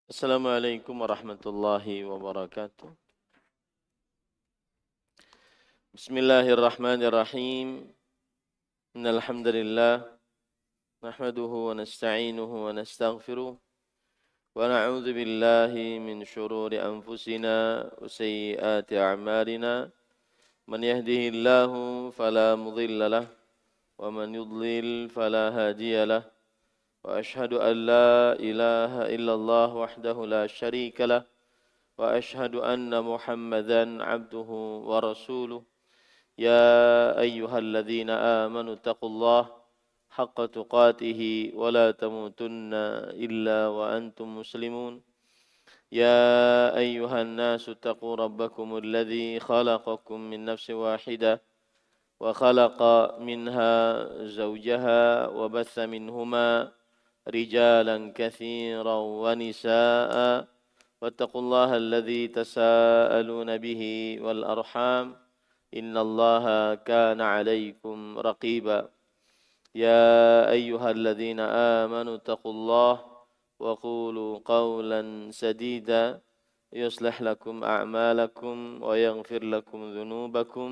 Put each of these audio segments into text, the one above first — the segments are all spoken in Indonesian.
Assalamualaikum warahmatullahi wabarakatuh. Bismillahirrahmanirrahim. Innal hamdalillah nahmaduhu wa nasta'inuhu wa nastaghfiruh wa na'udzu billahi min shururi anfusina wa sayyiati a'malina. Man yahdihillahu fala mudilla lahu wa man yudlil fala hadiya lahu. Wa ashhadu an la ilaha illallah wahdahu la syarika lahu وأشهد أن محمدا عبده ورسوله يا أيها الذين آمنوا اتقوا الله حق تقاته ولا تموتن إلا وأنتم مسلمون يا أيها الناس اتقوا ربكم الذي خلقكم من نفس واحدة وخلق منها زوجها وبث منهما رجالا كثيرا ونساء واتقوا الله الذي تساءلون به والأرحام إن الله كان عليكم رقيبا يا أيها الذين آمنوا اتقوا الله وقولوا قولا سديدا يصلح لكم أعمالكم ويغفر لكم ذنوبكم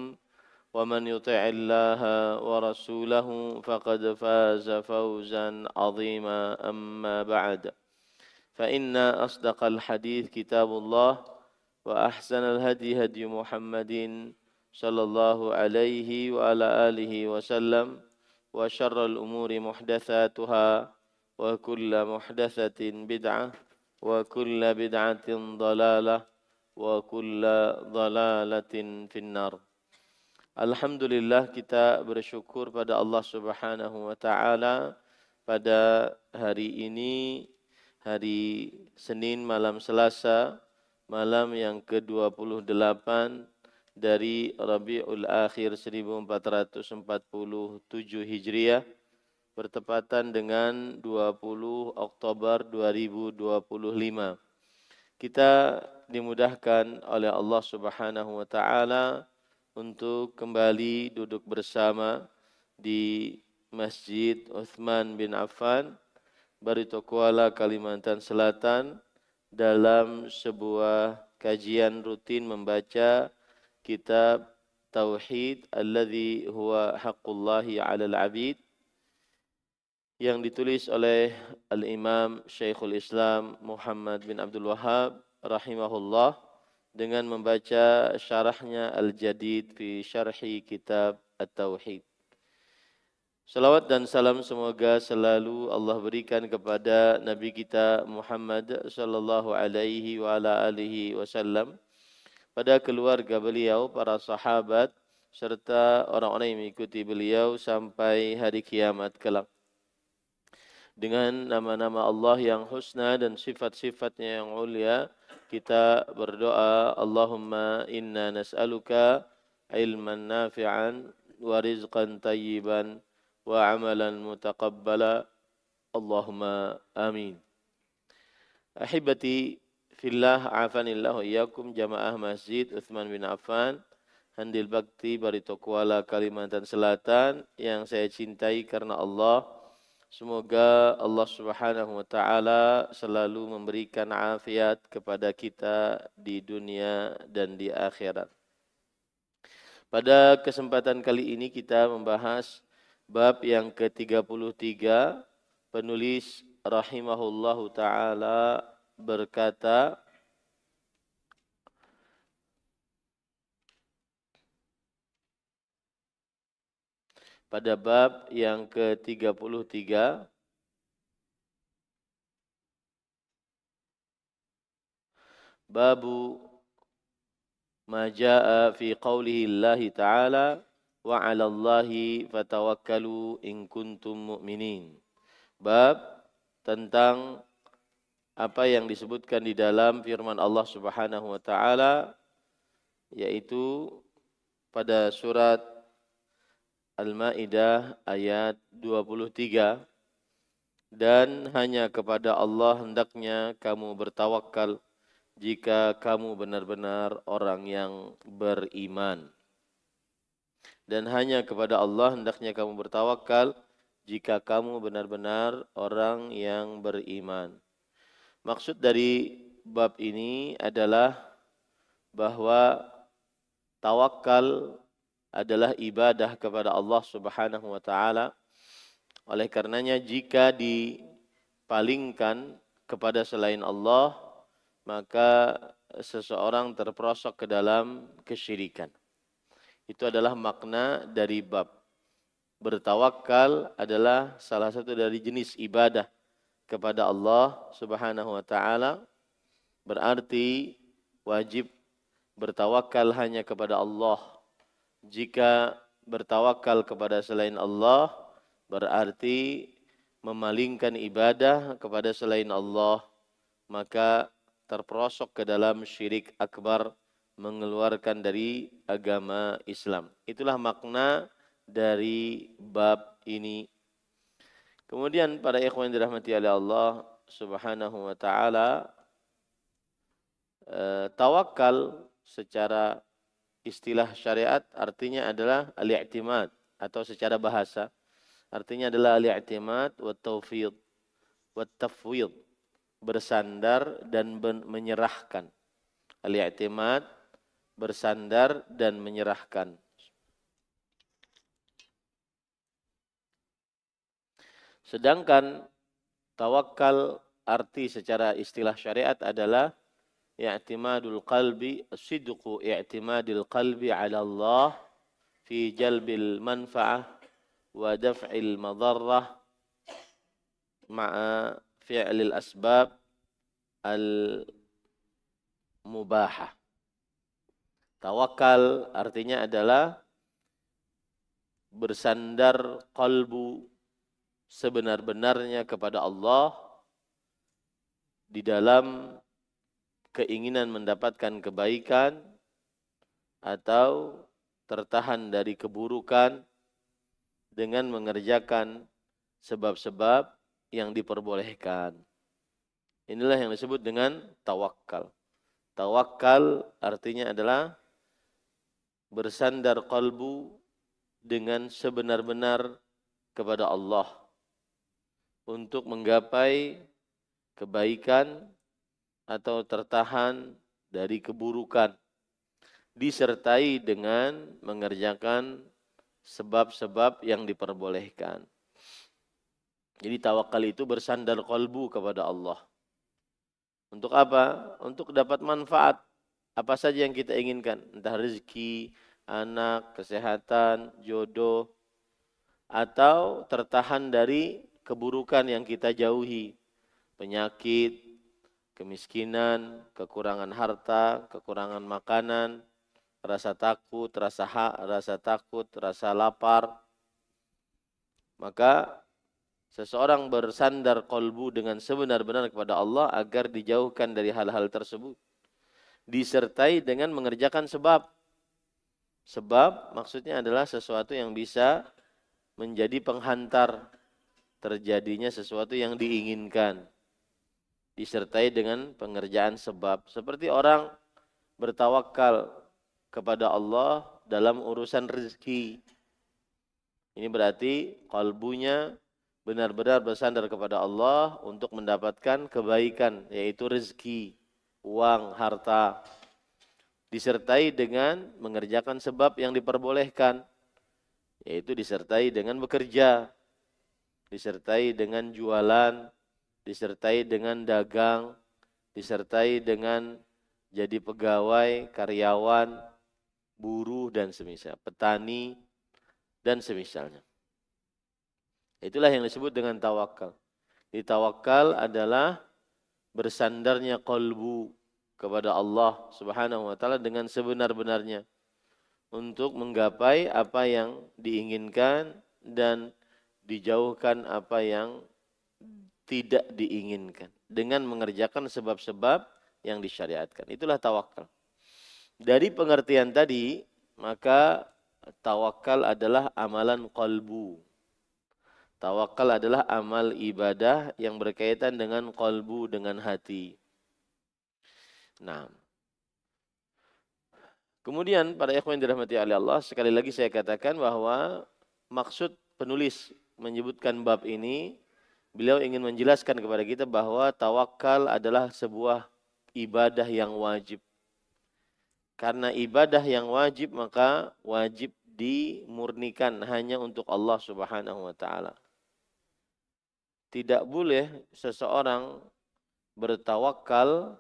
ومن يطع الله ورسوله فقد فاز فوزا عظيما أما بعد فإن أصدق الحديث كتاب الله وأحسن الهدي هدي محمد صلى الله عليه وعلى آله وسلم وشر الأمور محدثاتها وكل محدثة بدعة وكل بدعة ضلالة وكل ضلالة في النار. Alhamdulillah, kita bersyukur pada Allah Subhanahu wa taala pada hari ini, hari Senin malam Selasa, malam yang ke-28 dari Rabiul Akhir 1447 Hijriah, bertepatan dengan 20 Oktober 2025. Kita dimudahkan oleh Allah Subhanahu wa taala untuk kembali duduk bersama di Masjid Uthman bin Affan, Barito Kuala, Kalimantan Selatan, dalam sebuah kajian rutin membaca kitab Tauhid alladzi huwa haqqullahi 'alal 'abid yang ditulis oleh Al-Imam Syekhul Islam Muhammad bin Abdul Wahhab rahimahullah, dengan membaca syarahnya Al-Jadid fi syarhi kitab At-Tauhid. Salawat dan salam semoga selalu Allah berikan kepada Nabi kita Muhammad sallallahu alaihi wa ala alihi wasallam, pada keluarga beliau, para sahabat, serta orang-orang yang mengikuti beliau sampai hari kiamat kelak. Dengan nama-nama Allah yang husna dan sifat-sifatnya yang ulia, kita berdoa, Allahumma inna nas'aluka ilman nafi'an wa rizqan tayyiban wa amalan mutaqabbala, Allahumma amin. Ahibati fillah, afanillahu iyyakum, jamaah Masjid Uthman bin Affan, Handil Bakti, Barito Kuala, Kalimantan Selatan, yang saya cintai karena Allah. Semoga Allah Subhanahu wa taala selalu memberikan afiat kepada kita di dunia dan di akhirat. Pada kesempatan kali ini kita membahas bab yang ke-33. Penulis rahimahullahu taala berkata, pada bab yang ke-33, babu ma jaa fi qawlihi Allah ta'ala wa 'ala Allahi fatawakkalu in kuntum mu'minin. Bab tentang apa yang disebutkan di dalam firman Allah Subhanahu wa taala, yaitu pada surat Al-Maidah ayat 23, dan hanya kepada Allah hendaknya kamu bertawakal jika kamu benar-benar orang yang beriman. Dan hanya kepada Allah hendaknya kamu bertawakal jika kamu benar-benar orang yang beriman. Maksud dari bab ini adalah bahwa tawakal adalah ibadah kepada Allah Subhanahu wa taala. Oleh karenanya jika dipalingkan kepada selain Allah, maka seseorang terperosok ke dalam kesyirikan. Itu adalah makna dari bab. Bertawakal adalah salah satu dari jenis ibadah kepada Allah Subhanahu wa taala. Berarti wajib bertawakal hanya kepada Allah. Jika bertawakal kepada selain Allah, berarti memalingkan ibadah kepada selain Allah, maka terperosok ke dalam syirik akbar, mengeluarkan dari agama Islam. Itulah makna dari bab ini. Kemudian para ikhwan dirahmati oleh Allah Subhanahu wa taala, tawakal secara istilah syariat artinya adalah al-i'timad, atau secara bahasa artinya adalah al-i'timad wa tawfid wa tafwid, bersandar dan menyerahkan. Al-i'timad, bersandar dan menyerahkan. Sedangkan tawakal arti secara istilah syariat adalah i'timadul qalbi, sidqu i'timadil qalbi ala Allah fi jalbil manfa'ah wa daf'il madarrah ma'a fi'lil asbab al-mubahah. Tawakal artinya adalah bersandar qalbu sebenar-benarnya kepada Allah di dalam keinginan mendapatkan kebaikan atau tertahan dari keburukan dengan mengerjakan sebab-sebab yang diperbolehkan. Inilah yang disebut dengan tawakal. Tawakal artinya adalah bersandar qalbu dengan sebenar-benar kepada Allah untuk menggapai kebaikan atau tertahan dari keburukan, disertai dengan mengerjakan sebab-sebab yang diperbolehkan. Jadi tawakal itu bersandar qalbu kepada Allah. Untuk apa? Untuk dapat manfaat apa saja yang kita inginkan, entah rezeki, anak, kesehatan, jodoh, atau tertahan dari keburukan yang kita jauhi, penyakit, kemiskinan, kekurangan harta, kekurangan makanan, rasa takut, rasa lapar. Maka seseorang bersandar qalbu dengan sebenar-benar kepada Allah agar dijauhkan dari hal-hal tersebut, disertai dengan mengerjakan sebab. Sebab maksudnya adalah sesuatu yang bisa menjadi penghantar terjadinya sesuatu yang diinginkan, disertai dengan pengerjaan sebab. Seperti orang bertawakal kepada Allah dalam urusan rezeki. Ini berarti kalbunya benar-benar bersandar kepada Allah untuk mendapatkan kebaikan, yaitu rezeki, uang, harta. Disertai dengan mengerjakan sebab yang diperbolehkan, yaitu disertai dengan bekerja, disertai dengan jualan, disertai dengan dagang, disertai dengan jadi pegawai, karyawan, buruh dan semisal, petani dan semisalnya. Itulah yang disebut dengan tawakal. Tawakal adalah bersandarnya qalbu kepada Allah Subhanahu wa taala dengan sebenar-benarnya untuk menggapai apa yang diinginkan dan dijauhkan apa yang tidak diinginkan dengan mengerjakan sebab-sebab yang disyariatkan. Itulah tawakal. Dari pengertian tadi, maka tawakal adalah amalan qalbu. Tawakal adalah amal ibadah yang berkaitan dengan qalbu, dengan hati. Nah, kemudian pada ikhwan yang dirahmati oleh Allah, sekali lagi saya katakan bahwa maksud penulis menyebutkan bab ini Beliau ingin menjelaskan kepada kita bahwa tawakal adalah sebuah ibadah yang wajib. Karena ibadah yang wajib maka wajib dimurnikan hanya untuk Allah Subhanahu wa taala. Tidak boleh seseorang bertawakal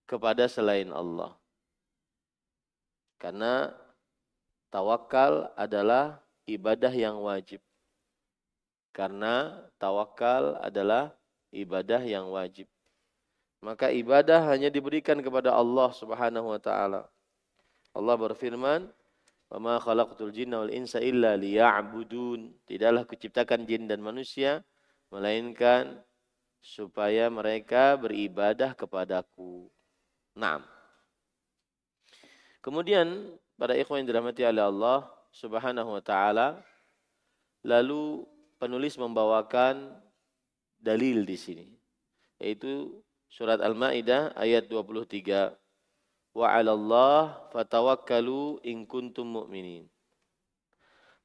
kepada selain Allah. Karena tawakal adalah ibadah yang wajib. Karena tawakal adalah ibadah yang wajib. Maka ibadah hanya diberikan kepada Allah Subhanahu wa taala. Allah berfirman, "Wa ma khalaqtul jinna wal insa illa liya'budun." Tidaklah kuciptakan jin dan manusia melainkan supaya mereka beribadah kepadaku. Naam. Kemudian para ikhwan yang dirahmati oleh Allah Subhanahu wa taala, lalu penulis membawakan dalil di sini, yaitu surat Al-Maidah ayat 23. Wa 'alallah fatawakkalu in kuntum mu'minin.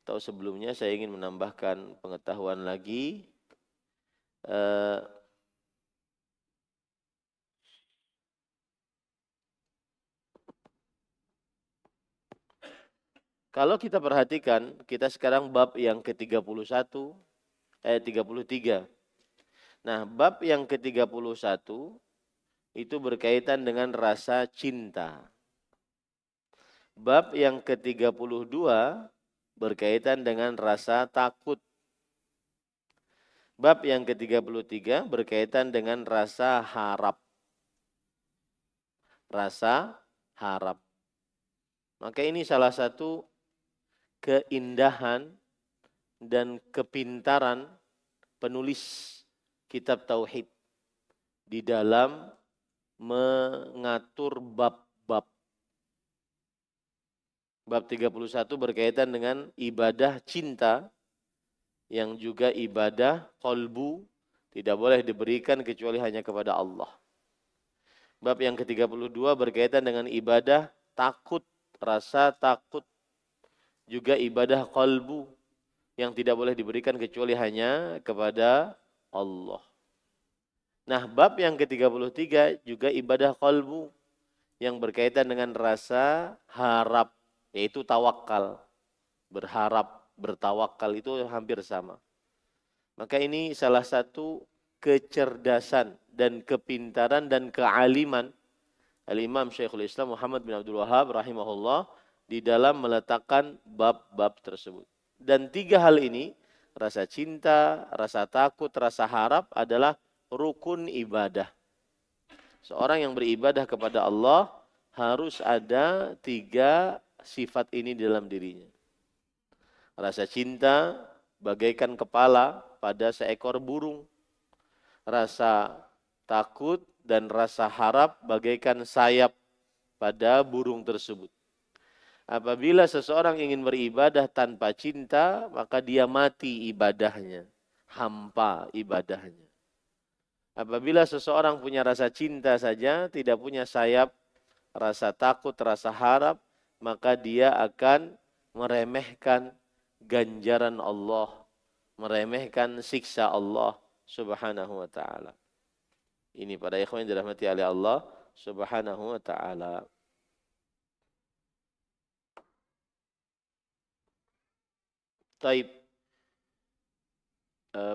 Atau sebelumnya saya ingin menambahkan pengetahuan lagi. Kalau kita perhatikan, kita sekarang bab yang ke-31 ayat 33. Nah, bab yang ke-31 itu berkaitan dengan rasa cinta. Bab yang ke-32 berkaitan dengan rasa takut. Bab yang ke-33 berkaitan dengan rasa harap. Rasa harap. Maka ini salah satu keindahan dan kepintaran penulis kitab Tauhid di dalam mengatur bab-bab. Bab 31 berkaitan dengan ibadah cinta yang juga ibadah qalbu, tidak boleh diberikan kecuali hanya kepada Allah. Bab yang ke-32 berkaitan dengan ibadah takut, rasa takut, juga ibadah qalbu yang tidak boleh diberikan kecuali hanya kepada Allah. Nah, bab yang ke-33 juga ibadah qalbu yang berkaitan dengan rasa harap, yaitu tawakal. Berharap, bertawakal itu hampir sama. Maka ini salah satu kecerdasan dan kepintaran dan kealiman Al-Imam Syekhul Islam Muhammad bin Abdul Wahhab rahimahullah di dalam meletakkan bab-bab tersebut. Dan tiga hal ini, rasa cinta, rasa takut, rasa harap adalah rukun ibadah. Seorang yang beribadah kepada Allah harus ada tiga sifat ini dalam dirinya. Rasa cinta bagaikan kepala pada seekor burung. Rasa takut dan rasa harap bagaikan sayap pada burung tersebut. Apabila seseorang ingin beribadah tanpa cinta, maka dia mati ibadahnya, hampa ibadahnya. Apabila seseorang punya rasa cinta saja, tidak punya sayap, rasa takut, rasa harap, maka dia akan meremehkan ganjaran Allah, meremehkan siksa Allah Subhanahu wa taala. Ini para ikhwan yang dirahmati oleh Allah Subhanahu wa taala. Taib.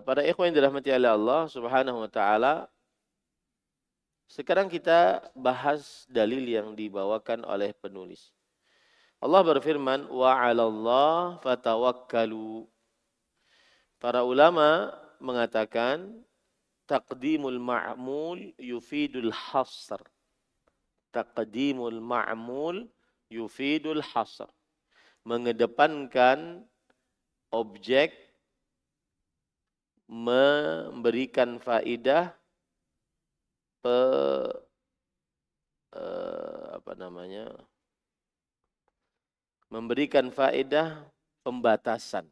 Para ikhwan yang dirahmati oleh Allah Subhanahu wa taala, sekarang kita bahas dalil yang dibawakan oleh penulis. Allah berfirman, wa 'alallah fatawakkalu. Para ulama mengatakan taqdimul ma'mul yufidul hasr. Taqdimul ma'mul yufidul hasr. Mengedepankan objek memberikan faidah memberikan faedah pembatasan.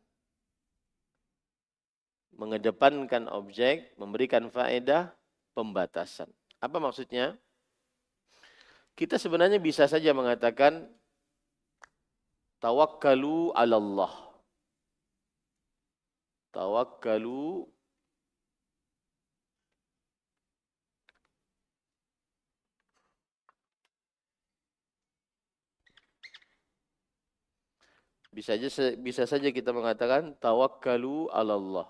Mengedepankan objek memberikan faedah pembatasan. Apa maksudnya? Kita sebenarnya bisa saja mengatakan tawakkalu 'alallah. Tawakkalu Bisa saja kita mengatakan tawakkalu 'ala Allah.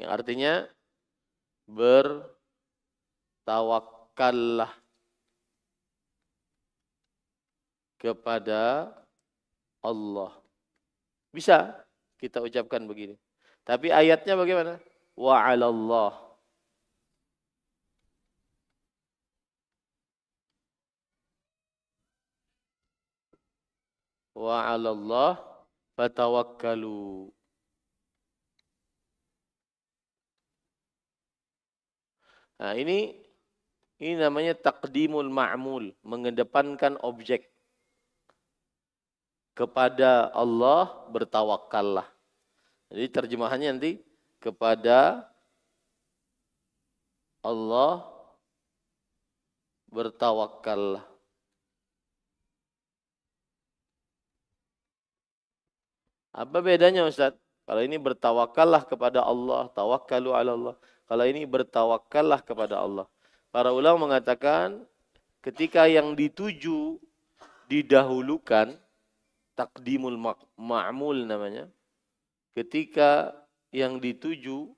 Yang artinya bertawakkallah kepada Allah. Bisa kita ucapkan begini. Tapi ayatnya bagaimana? Wa 'alallah. Wa 'alallah fatawakkalu. Nah, ini namanya taqdimul ma'mul, mengedepankan objek. Kepada Allah bertawakkallah. Jadi terjemahannya nanti kepada Allah bertawakkallah. Apa bedanya Ustaz? Kalau ini bertawakkallah kepada Allah, tawakkalu 'ala Allah. Kalau ini bertawakkallah kepada Allah. Para ulama mengatakan ketika yang dituju didahulukan, takdimul ma'mul namanya. Ketika yang dituju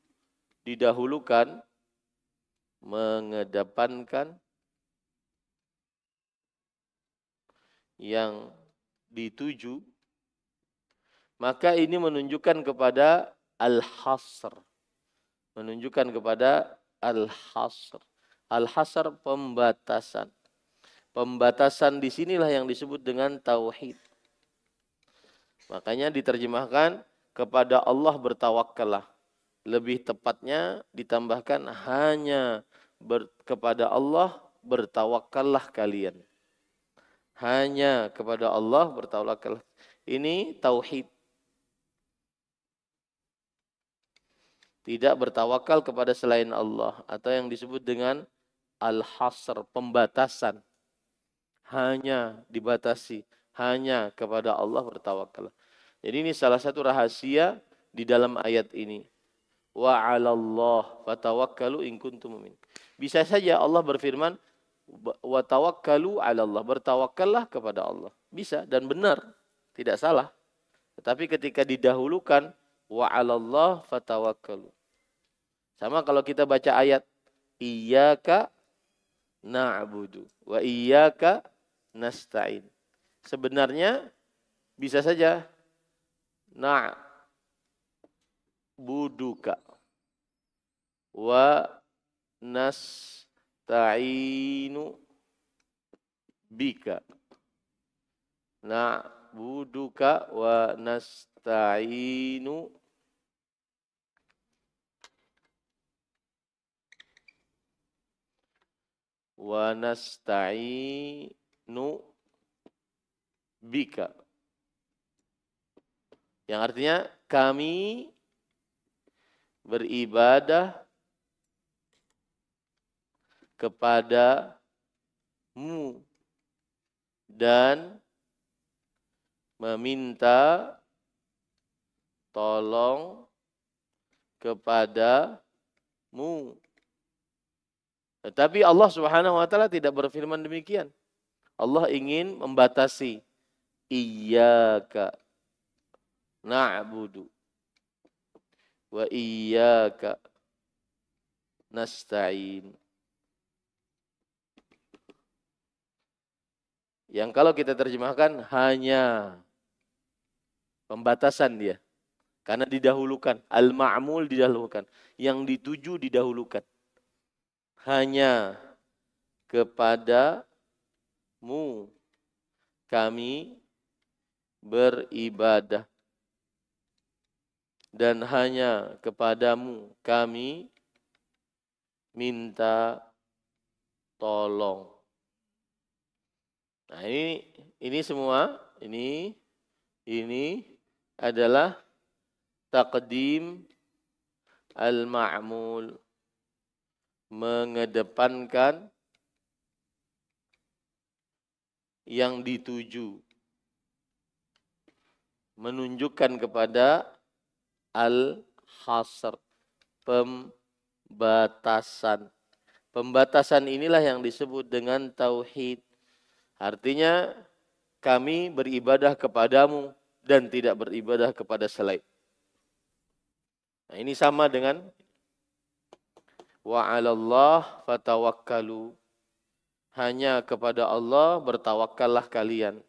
didahulukan, mengedepankan yang dituju, maka ini menunjukkan kepada al-hasr. Menunjukkan kepada al-hasr. Al-hasr pembatasan. Pembatasan di sinilah yang disebut dengan tauhid. Makanya diterjemahkan kepada Allah bertawakkallah. Lebih tepatnya ditambahkan hanya kepada Allah bertawakkallah kalian. Hanya kepada Allah bertawakkallah. Ini tauhid. Tidak bertawakal kepada selain Allah. Atau yang disebut dengan al-hasr, pembatasan. Hanya dibatasi. Hanya kepada Allah bertawakal. Jadi ini salah satu rahasia di dalam ayat ini. Wa 'alallah fatawakkalu in kuntum mu'minin. Bisa saja Allah berfirman wa tawakkalu 'ala Allah, bertawakallah kepada Allah. Bisa dan benar, tidak salah. Tetapi ketika didahulukan wa 'alallah fatawakkalu. Sama kalau kita baca ayat iyyaka na'budu wa iyyaka nasta'in. Sebenarnya bisa saja na'buduka wa nasta'inu bika. Na'buduka wa nasta'inu bika. Yang artinya kami beribadah kepadamu dan meminta tolong kepadamu. Tetapi Allah Subhanahu wa taala tidak berfirman demikian. Allah ingin membatasi iyyaka na'budu wa iyyaka nasta'in. Yang kalau kita terjemahkan hanya pembatasan dia. Karena didahulukan. Al-ma'mul didahulukan. Yang dituju didahulukan. Hanya kepadamu kami beribadah. Dan hanya kepadamu kami minta tolong. Nah ini semua, ini adalah taqdim al-ma'mul, mengedepankan yang dituju, menunjukkan kepada al hasr, pembatasan. Pembatasan inilah yang disebut dengan tauhid. Artinya kami beribadah kepadamu dan tidak beribadah kepada selain. Nah, ini sama dengan wa 'alallah fatawakkalu. Hanya kepada Allah bertawakkallah kalian.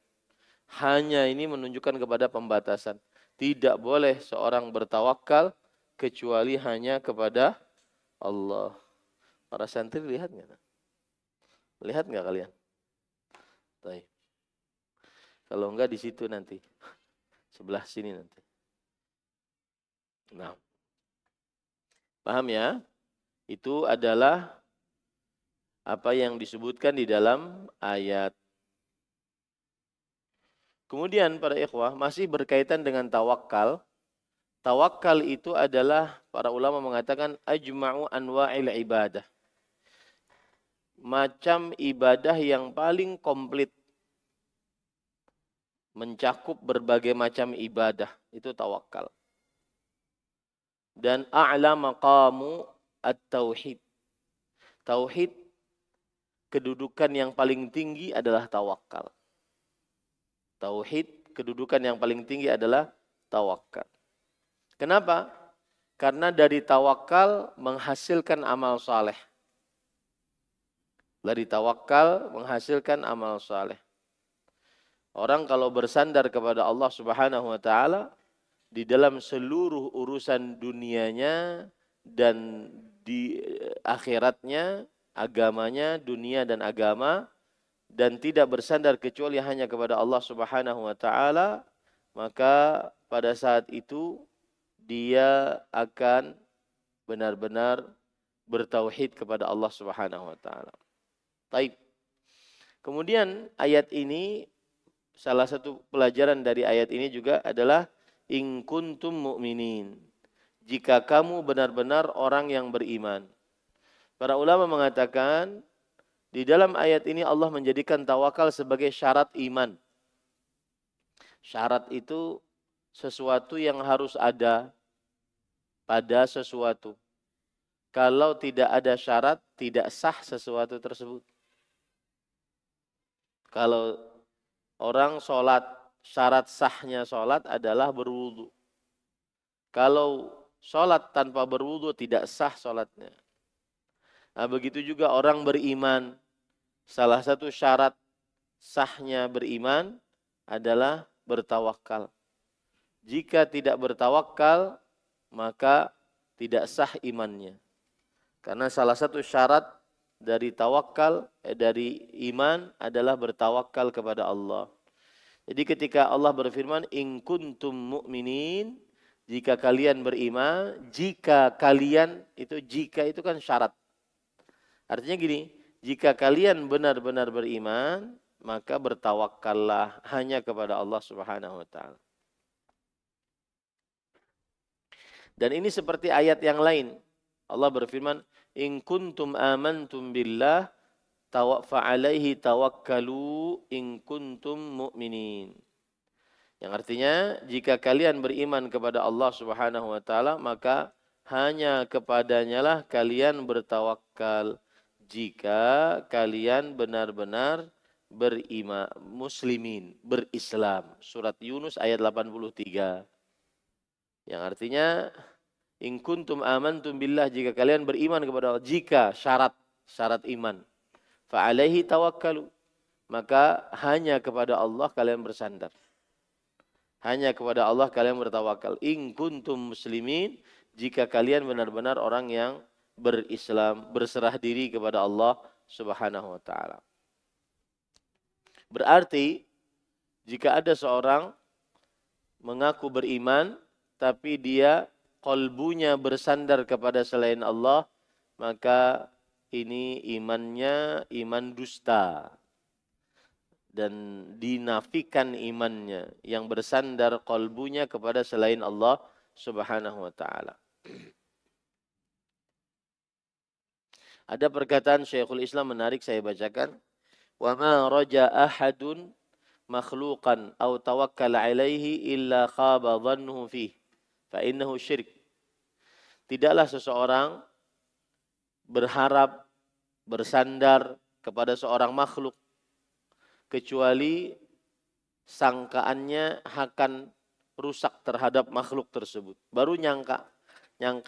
Hanya ini menunjukkan kepada pembatasan. Tidak boleh seorang bertawakal kecuali hanya kepada Allah. Para santri lihat nggak? Lihat nggak kalian? Baik. Kalau enggak di situ nanti. Sebelah sini nanti. Nah. Paham ya? Itu adalah apa yang disebutkan di dalam ayat. Kemudian para ikhwah masih berkaitan dengan tawakal. Tawakal itu adalah para ulama mengatakan ajma'u anwa'il ibadah. Macam ibadah yang paling komplit. Mencakup berbagai macam ibadah. Itu tawakal. Dan a'la maqamu at-tauhid. Tauhid kedudukan yang paling tinggi adalah tawakal. Tauhid kedudukan yang paling tinggi adalah tawakal. Kenapa? Karena dari tawakal menghasilkan amal saleh. Dari tawakal menghasilkan amal saleh. Orang kalau bersandar kepada Allah Subhanahu wa taala di dalam seluruh urusan dunianya dan di akhiratnya, agamanya, dunia dan agama, dan tidak bersandar kecuali hanya kepada Allah Subhanahu wa taala, maka pada saat itu dia akan benar-benar bertauhid kepada Allah Subhanahu wa taala. Baik. Kemudian ayat ini, salah satu pelajaran dari ayat ini juga adalah in kuntum mu'minin. Jika kamu benar-benar orang yang beriman. Para ulama mengatakan di dalam ayat ini Allah menjadikan tawakal sebagai syarat iman. Syarat itu sesuatu yang harus ada pada sesuatu. Kalau tidak ada syarat, tidak sah sesuatu tersebut. Kalau orang sholat, syarat sahnya sholat adalah berwudu. Kalau sholat tanpa berwudu tidak sah sholatnya. Nah, begitu juga orang beriman. Salah satu syarat sahnya beriman adalah bertawakal. Jika tidak bertawakal, maka tidak sah imannya. Karena salah satu syarat dari tawakal, dari iman adalah bertawakal kepada Allah. Jadi ketika Allah berfirman, in kuntum mu'minin, jika kalian beriman, jika kalian, jika itu kan syarat. Artinya gini, jika kalian benar-benar beriman, maka bertawakallah hanya kepada Allah Subhanahu wa taala. Dan ini seperti ayat yang lain. Allah berfirman, in kuntum amantum billah fa'alaihi tawakkalu in kuntum mu'minin. Yang artinya, jika kalian beriman kepada Allah Subhanahu wa taala, maka hanya kepadanyalah kalian bertawakal. Jika kalian benar-benar beriman, muslimin, berislam. Surat Yunus ayat 83. Yang artinya, in kuntum amantum billah, jika kalian beriman kepada Allah, jika syarat iman, fa'alaihi tawakkalu, maka hanya kepada Allah kalian bersandar. Hanya kepada Allah kalian bertawakal. In kuntum muslimin, jika kalian benar-benar orang yang berislam, berserah diri kepada Allah Subhanahu wa taala. Berarti jika ada seorang mengaku beriman tapi dia qalbunya bersandar kepada selain Allah, maka ini imannya iman dusta dan dinafikan imannya yang bersandar qalbunya kepada selain Allah Subhanahu wa taala. Ada perkataan Syekhul Islam menarik, saya bacakan. Wa ma raja ahadun makhluqan aw tawakkala alaihi illa khaba dhannuhu fihi fa innahu syirik. tidaklah seseorang berharap bersandar kepada seorang makhluk kecuali sangkaannya akan rusak terhadap makhluk tersebut. Baru nyangka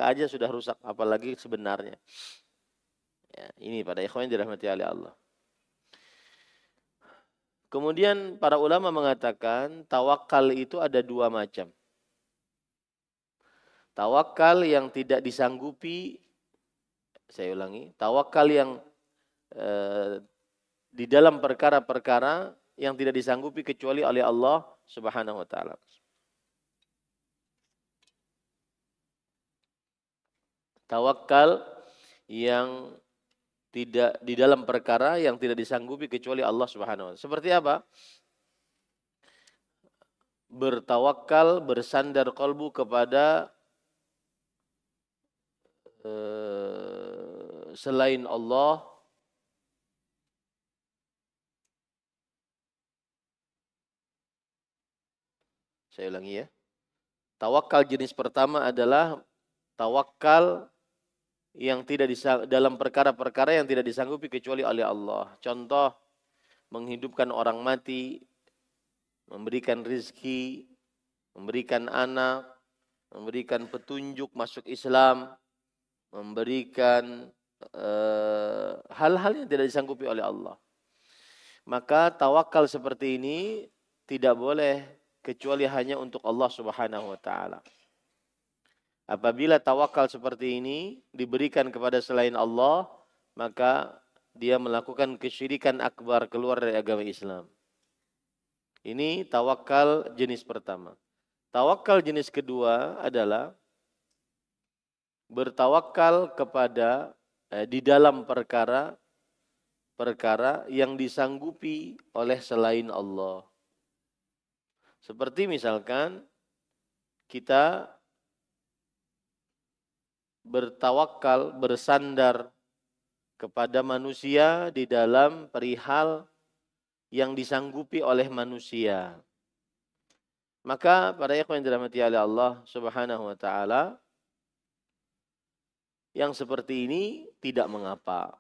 aja sudah rusak, apalagi sebenarnya. Ya, ini pada ikhwan yang dirahmati oleh Allah. Kemudian para ulama mengatakan tawakal itu ada dua macam. Tawakal yang tidak disanggupi, saya ulangi, tawakal yang di dalam perkara-perkara yang tidak disanggupi kecuali oleh Allah Subhanahu wa taala. Tawakal yang tidak di dalam perkara yang tidak disanggupi kecuali Allah Subhanahu wa taala. Seperti apa? Bertawakal, bersandar qalbu kepada selain Allah. Saya ulangi ya. Tawakal jenis pertama adalah tawakal yang tidak dalam perkara-perkara yang tidak disanggupi kecuali oleh Allah. Contoh, menghidupkan orang mati, memberikan rizki, memberikan anak, memberikan petunjuk masuk Islam, memberikan hal-hal yang tidak disanggupi oleh Allah. Maka tawakal seperti ini tidak boleh kecuali hanya untuk Allah Subhanahu wa taala. Apabila tawakal seperti ini diberikan kepada selain Allah, maka dia melakukan kesyirikan akbar, keluar dari agama Islam. Ini tawakal jenis pertama. Tawakal jenis kedua adalah bertawakal kepada di dalam perkara yang disanggupi oleh selain Allah. Seperti misalkan kita bertawakal, bersandar kepada manusia di dalam perihal yang disanggupi oleh manusia. Maka para ikhwan yang dirahmati oleh Allah Subhanahu wa taala, yang seperti ini tidak mengapa.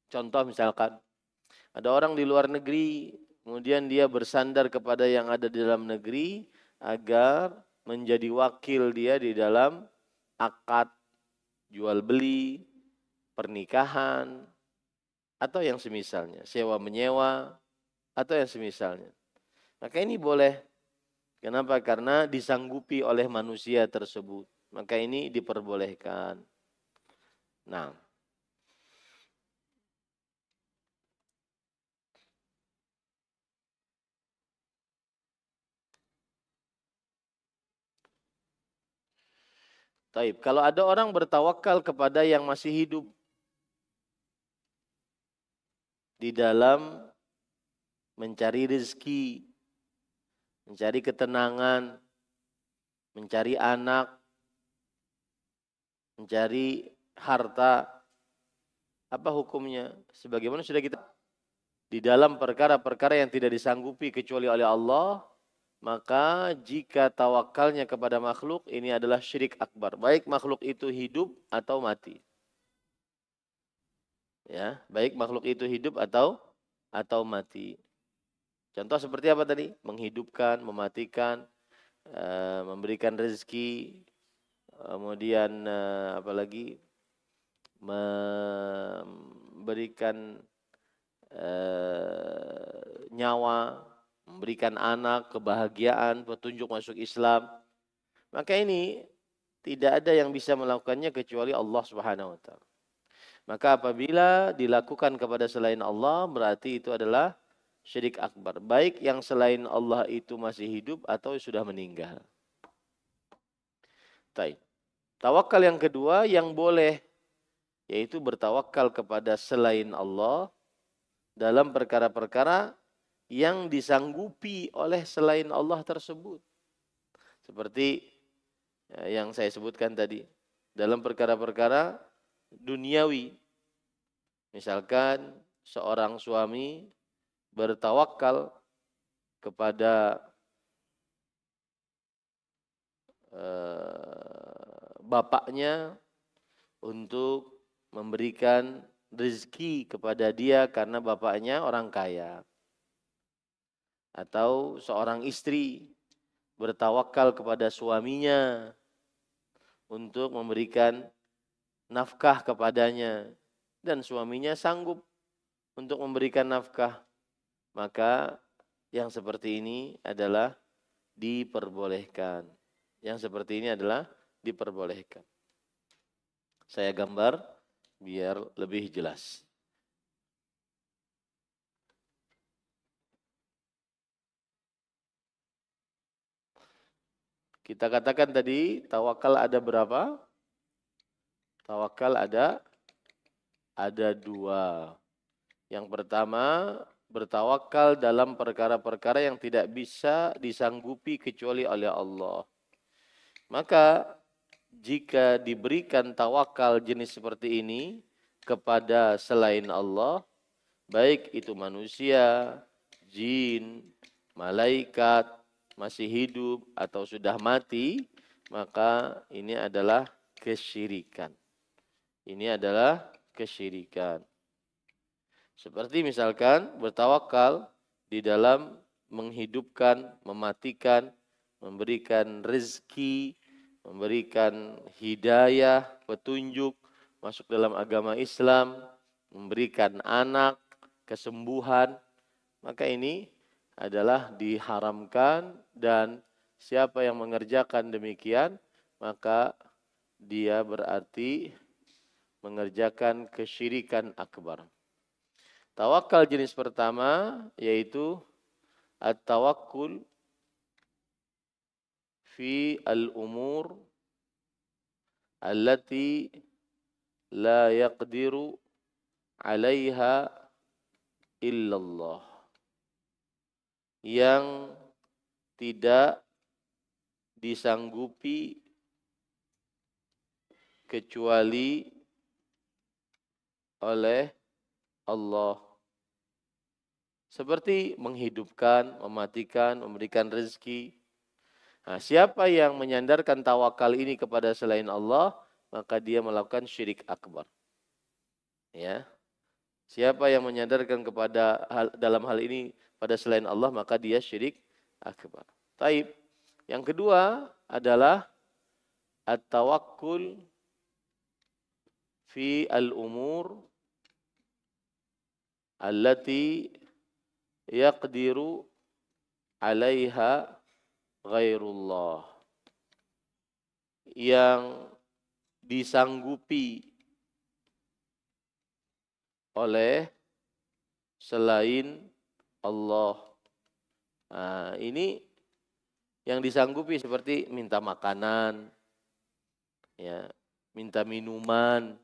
Contoh misalkan ada orang di luar negeri, kemudian dia bersandar kepada yang ada di dalam negeri agar menjadi wakil dia di dalam akad jual beli, pernikahan, atau yang semisalnya, sewa menyewa, atau yang semisalnya. Maka ini boleh. Kenapa? Karena disanggupi oleh manusia tersebut. Maka ini diperbolehkan. Nah, taib. Kalau ada orang bertawakal kepada yang masih hidup di dalam mencari rezeki, mencari ketenangan, mencari anak, mencari harta, apa hukumnya? Sebagaimana sudah kita di dalam perkara-perkara yang tidak disanggupi kecuali oleh Allah, maka jika tawakalnya kepada makhluk, ini adalah syirik akbar. Baik makhluk itu hidup atau mati. Ya, baik makhluk itu hidup atau mati. Contoh seperti apa tadi? Menghidupkan, mematikan, memberikan rezeki, kemudian apalagi memberikan nyawa, memberikan anak, kebahagiaan, petunjuk masuk Islam. Maka ini tidak ada yang bisa melakukannya kecuali Allah Subhanahu wa taala. Maka apabila dilakukan kepada selain Allah, berarti itu adalah syirik akbar. Baik yang selain Allah itu masih hidup atau sudah meninggal. Tawakal yang kedua yang boleh, yaitu bertawakal kepada selain Allah dalam perkara-perkara yang disanggupi oleh selain Allah tersebut. Seperti yang saya sebutkan tadi, dalam perkara-perkara duniawi. Misalkan seorang suami bertawakal kepada bapaknya untuk memberikan rezeki kepada dia karena bapaknya orang kaya. Atau seorang istri bertawakal kepada suaminya untuk memberikan nafkah kepadanya dan suaminya sanggup untuk memberikan nafkah, maka yang seperti ini adalah diperbolehkan. Yang seperti ini adalah diperbolehkan. Saya gambar biar lebih jelas. Kita katakan tadi tawakal ada berapa? Tawakal ada dua. Yang pertama, bertawakal dalam perkara-perkara yang tidak bisa disanggupi kecuali oleh Allah. Maka jika diberikan tawakal jenis seperti ini kepada selain Allah, baik itu manusia, jin, malaikat, masih hidup atau sudah mati, maka ini adalah kesyirikan. Ini adalah kesyirikan. Seperti misalkan bertawakal di dalam menghidupkan, mematikan, memberikan rezeki, memberikan hidayah, petunjuk, masuk dalam agama Islam, memberikan anak, kesembuhan, maka ini adalah diharamkan dan siapa yang mengerjakan demikian, maka dia berarti mengerjakan kesyirikan akbar. Tawakal jenis pertama yaitu at-tawakkul fi al-umur allati la yaqdiru 'alaiha illallah. Yang tidak disanggupi kecuali oleh Allah. Seperti menghidupkan, mematikan, memberikan rezeki. Nah, siapa yang menyandarkan tawakal ini kepada selain Allah, maka dia melakukan syirik akbar. Ya. Siapa yang menyandarkan kepada dalam hal ini pada selain Allah, maka dia syirik akbar. Taib. Yang kedua adalah at-tawakkul fi al-umur allati yaqdiru 'alaiha ghairullah. Yang disanggupi oleh selain Allah. Nah, ini yang disanggupi seperti minta makanan, ya, minta minuman,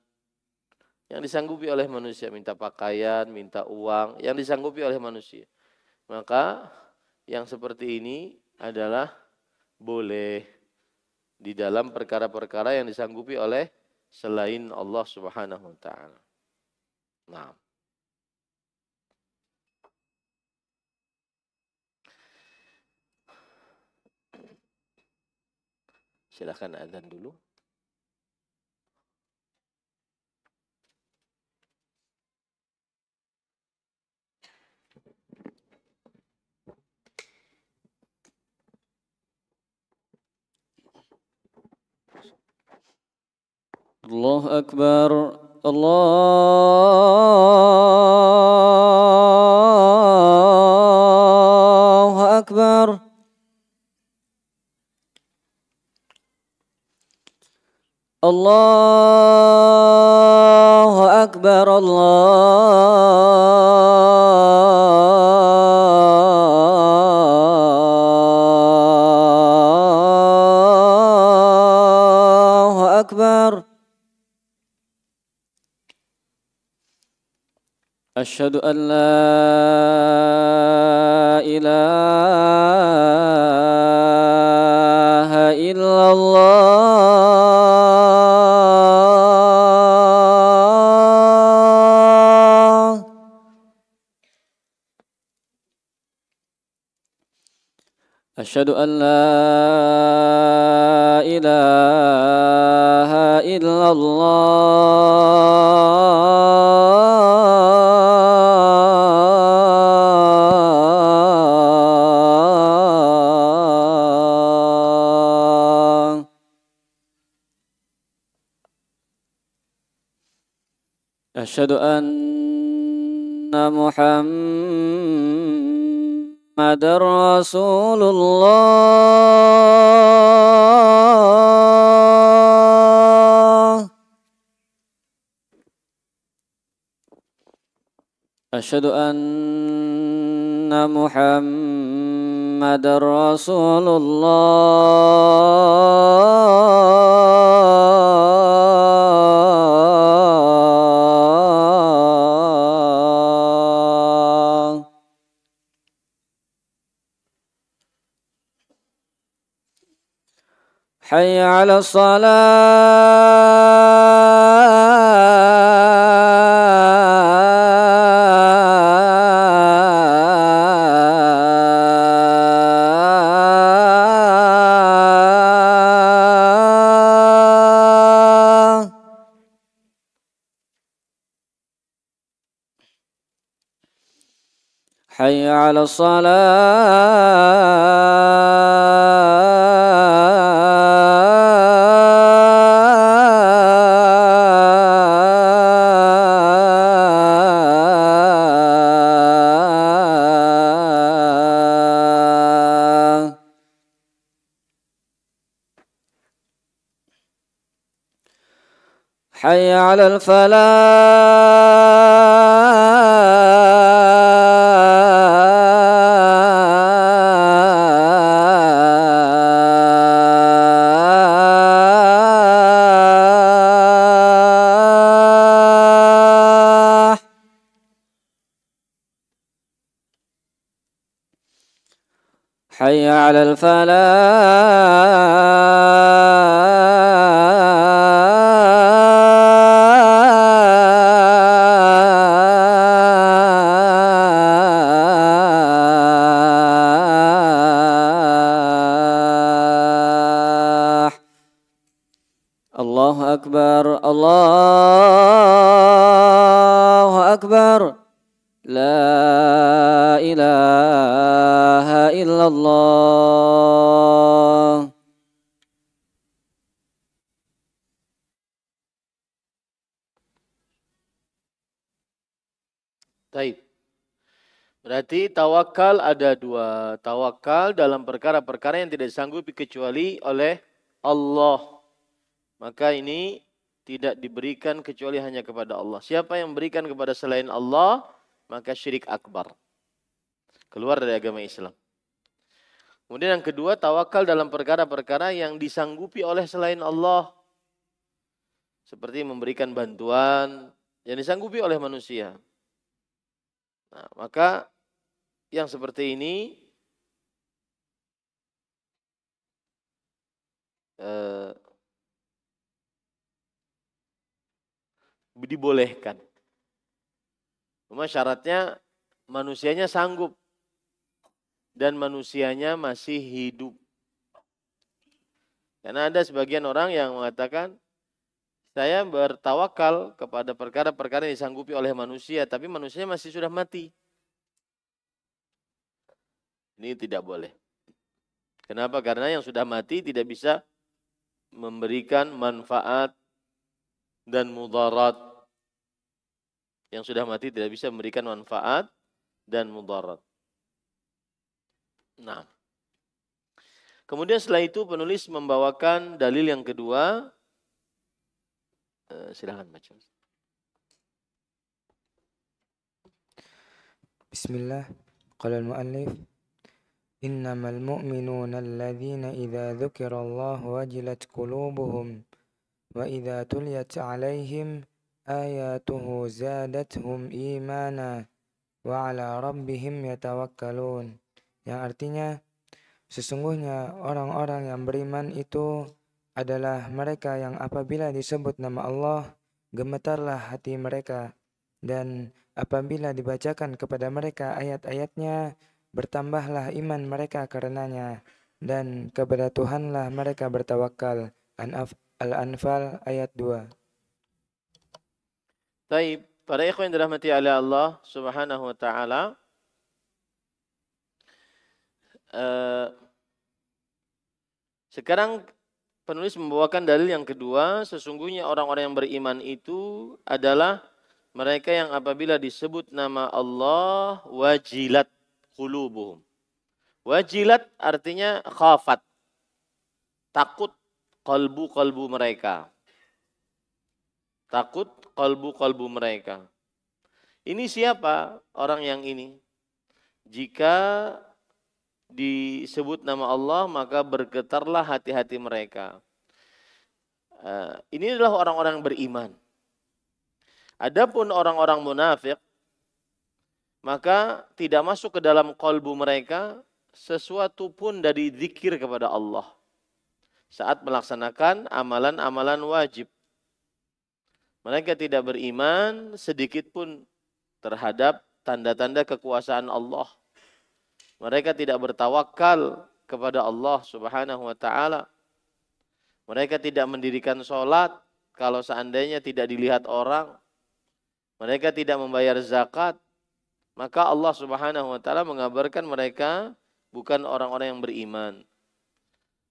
yang disanggupi oleh manusia, minta pakaian, minta uang, yang disanggupi oleh manusia. Maka yang seperti ini adalah boleh di dalam perkara-perkara yang disanggupi oleh selain Allah Subhanahu wa taala. Nah. Silakan azan dulu. الله أكبر الله أكبر الله أكبر الله أكبر أشهد أن لا إله إلا الله أشهد أن لا إله إلا الله أشهد أن محمد رسول الله أشهد أن محمد رسول الله حي على الصلاة حي على الصلاة حي على الفلاح حي على الفلاح الله أكبر الله أكبر لا إله إلا الله Taib. Berarti tawakal ada dua. Tawakal dalam perkara-perkara yang tidak disanggupi kecuali oleh Allah. Maka ini tidak diberikan kecuali hanya kepada Allah. Siapa yang memberikan kepada selain Allah, maka syirik akbar. Keluar dari agama Islam. Kemudian yang kedua, tawakal dalam perkara-perkara yang disanggupi oleh selain Allah. Seperti memberikan bantuan yang disanggupi oleh manusia. Nah, maka yang seperti ini dibolehkan. Cuma syaratnya manusianya sanggup dan manusianya masih hidup. Karena ada sebagian orang yang mengatakan, saya bertawakal kepada perkara-perkara yang disanggupi oleh manusia, tapi manusianya masih sudah mati. Ini tidak boleh. Kenapa? Karena yang sudah mati tidak bisa memberikan manfaat dan mudarat. Yang sudah mati tidak bisa memberikan manfaat dan mudarat. Nah, kemudian setelah itu penulis membawakan dalil yang kedua. Silakan baca. Bismillah. Qala al-muallif innamal mu'minuna alladhina idza dzukirallahu wajilat qulubuhum wa idza tuliyat 'alaihim ayatuhu zadatuhum imana wa 'ala rabbihim yatawakkalun. Yang artinya, sesungguhnya orang-orang yang beriman itu adalah mereka yang apabila disebut nama Allah, gemetarlah hati mereka, dan apabila dibacakan kepada mereka ayat-ayatnya, bertambahlah iman mereka karenanya, dan kepada Tuhanlah mereka bertawakal. Al-Anfal ayat 2. Baik, para ikhwan yang dirahmati oleh Allah Subhanahu wa taala, sekarang penulis membawakan dalil yang kedua. Sesungguhnya orang-orang yang beriman itu adalah mereka yang apabila disebut nama Allah wajilat qulubuhum. Wajilat artinya khafat, takut kalbu mereka. Takut kalbu mereka. Ini siapa orang yang ini? Jika disebut nama Allah maka bergetarlah hati-hati mereka. Ini adalah orang-orang beriman. Adapun orang-orang munafik maka tidak masuk ke dalam kalbu mereka sesuatu pun dari zikir kepada Allah saat melaksanakan amalan-amalan wajib. Mereka tidak beriman sedikit pun terhadap tanda-tanda kekuasaan Allah. Mereka tidak bertawakal kepada Allah Subhanahu wa taala. Mereka tidak mendirikan sholat kalau seandainya tidak dilihat orang. Mereka tidak membayar zakat. Maka Allah Subhanahu wa taala mengabarkan mereka bukan orang-orang yang beriman.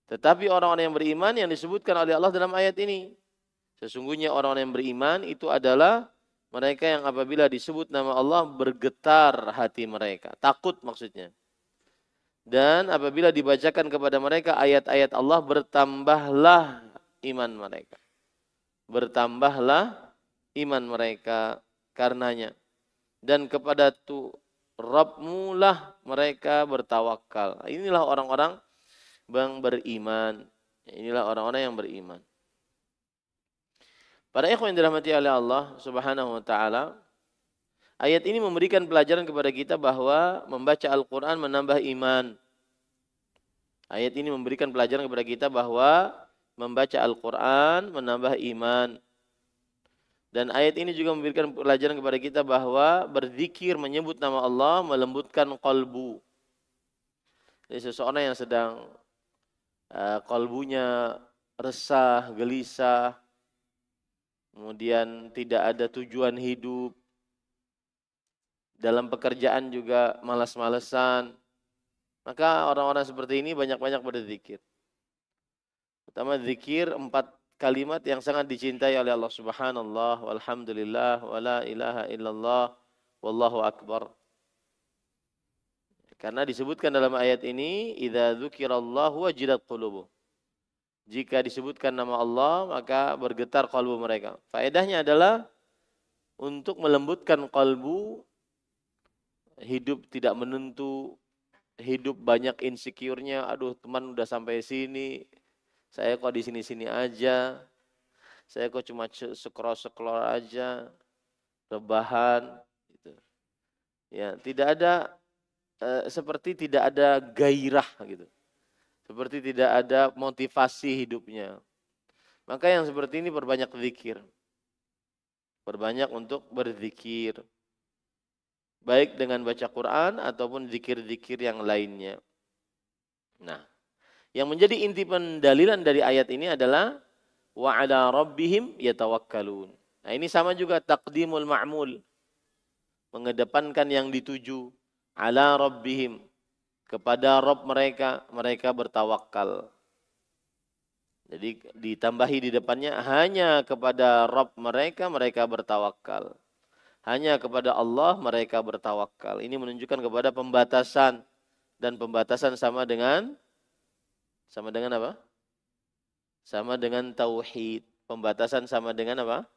Tetapi orang-orang yang beriman yang disebutkan oleh Allah dalam ayat ini. Sesungguhnya orang-orang yang beriman itu adalah mereka yang apabila disebut nama Allah bergetar hati mereka. Takut maksudnya. Dan apabila dibacakan kepada mereka ayat-ayat Allah bertambahlah iman mereka. Bertambahlah iman mereka karenanya. Dan kepada Rabbmu lah mereka bertawakal. Inilah orang-orang yang beriman. Inilah orang-orang yang beriman. Para ikhwan yang dirahmati oleh Allah Subhanahu wa taala, ayat ini memberikan pelajaran kepada kita bahwa membaca Al-Qur'an menambah iman. Ayat ini memberikan pelajaran kepada kita bahwa membaca Al-Qur'an menambah iman. Dan ayat ini juga memberikan pelajaran kepada kita bahwa berzikir menyebut nama Allah melembutkan kalbu. Jadi seseorang yang sedang kalbunya resah, gelisah, kemudian tidak ada tujuan hidup, dalam pekerjaan juga malas-malesan, maka orang-orang seperti ini banyak-banyak berzikir. Pertama zikir 4 kalimat yang sangat dicintai oleh Allah Subhanallah, walhamdulillah, wala ilaha illallah, wallahu akbar. Karena disebutkan dalam ayat ini, idza dzukirallahu wajilat qulubuhum. Jika disebutkan nama Allah, maka bergetar kalbu mereka. Faedahnya adalah untuk melembutkan kalbu, hidup tidak menentu, hidup banyak insecure-nya, aduh teman udah sampai sini, saya kok di sini-sini aja, saya kok cuma scroll aja, rebahan, gitu. Ya, tidak ada seperti tidak ada gairah gitu. Seperti tidak ada motivasi hidupnya. Maka yang seperti ini perbanyak zikir. Perbanyak untuk berzikir. Baik dengan baca Quran ataupun zikir-zikir yang lainnya. Nah, yang menjadi inti pendalilan dari ayat ini adalah wa 'ala rabbihim yatawakkalun. Nah, ini sama juga taqdimul ma'mul. Mengedepankan yang dituju. 'Ala rabbihim. Kepada Rabb mereka, mereka bertawakal. Jadi ditambahi di depannya hanya kepada Rabb mereka, mereka bertawakal. Hanya kepada Allah mereka bertawakal. Ini menunjukkan kepada pembatasan. Dan pembatasan sama dengan apa? Sama dengan tauhid. Pembatasan sama dengan apa?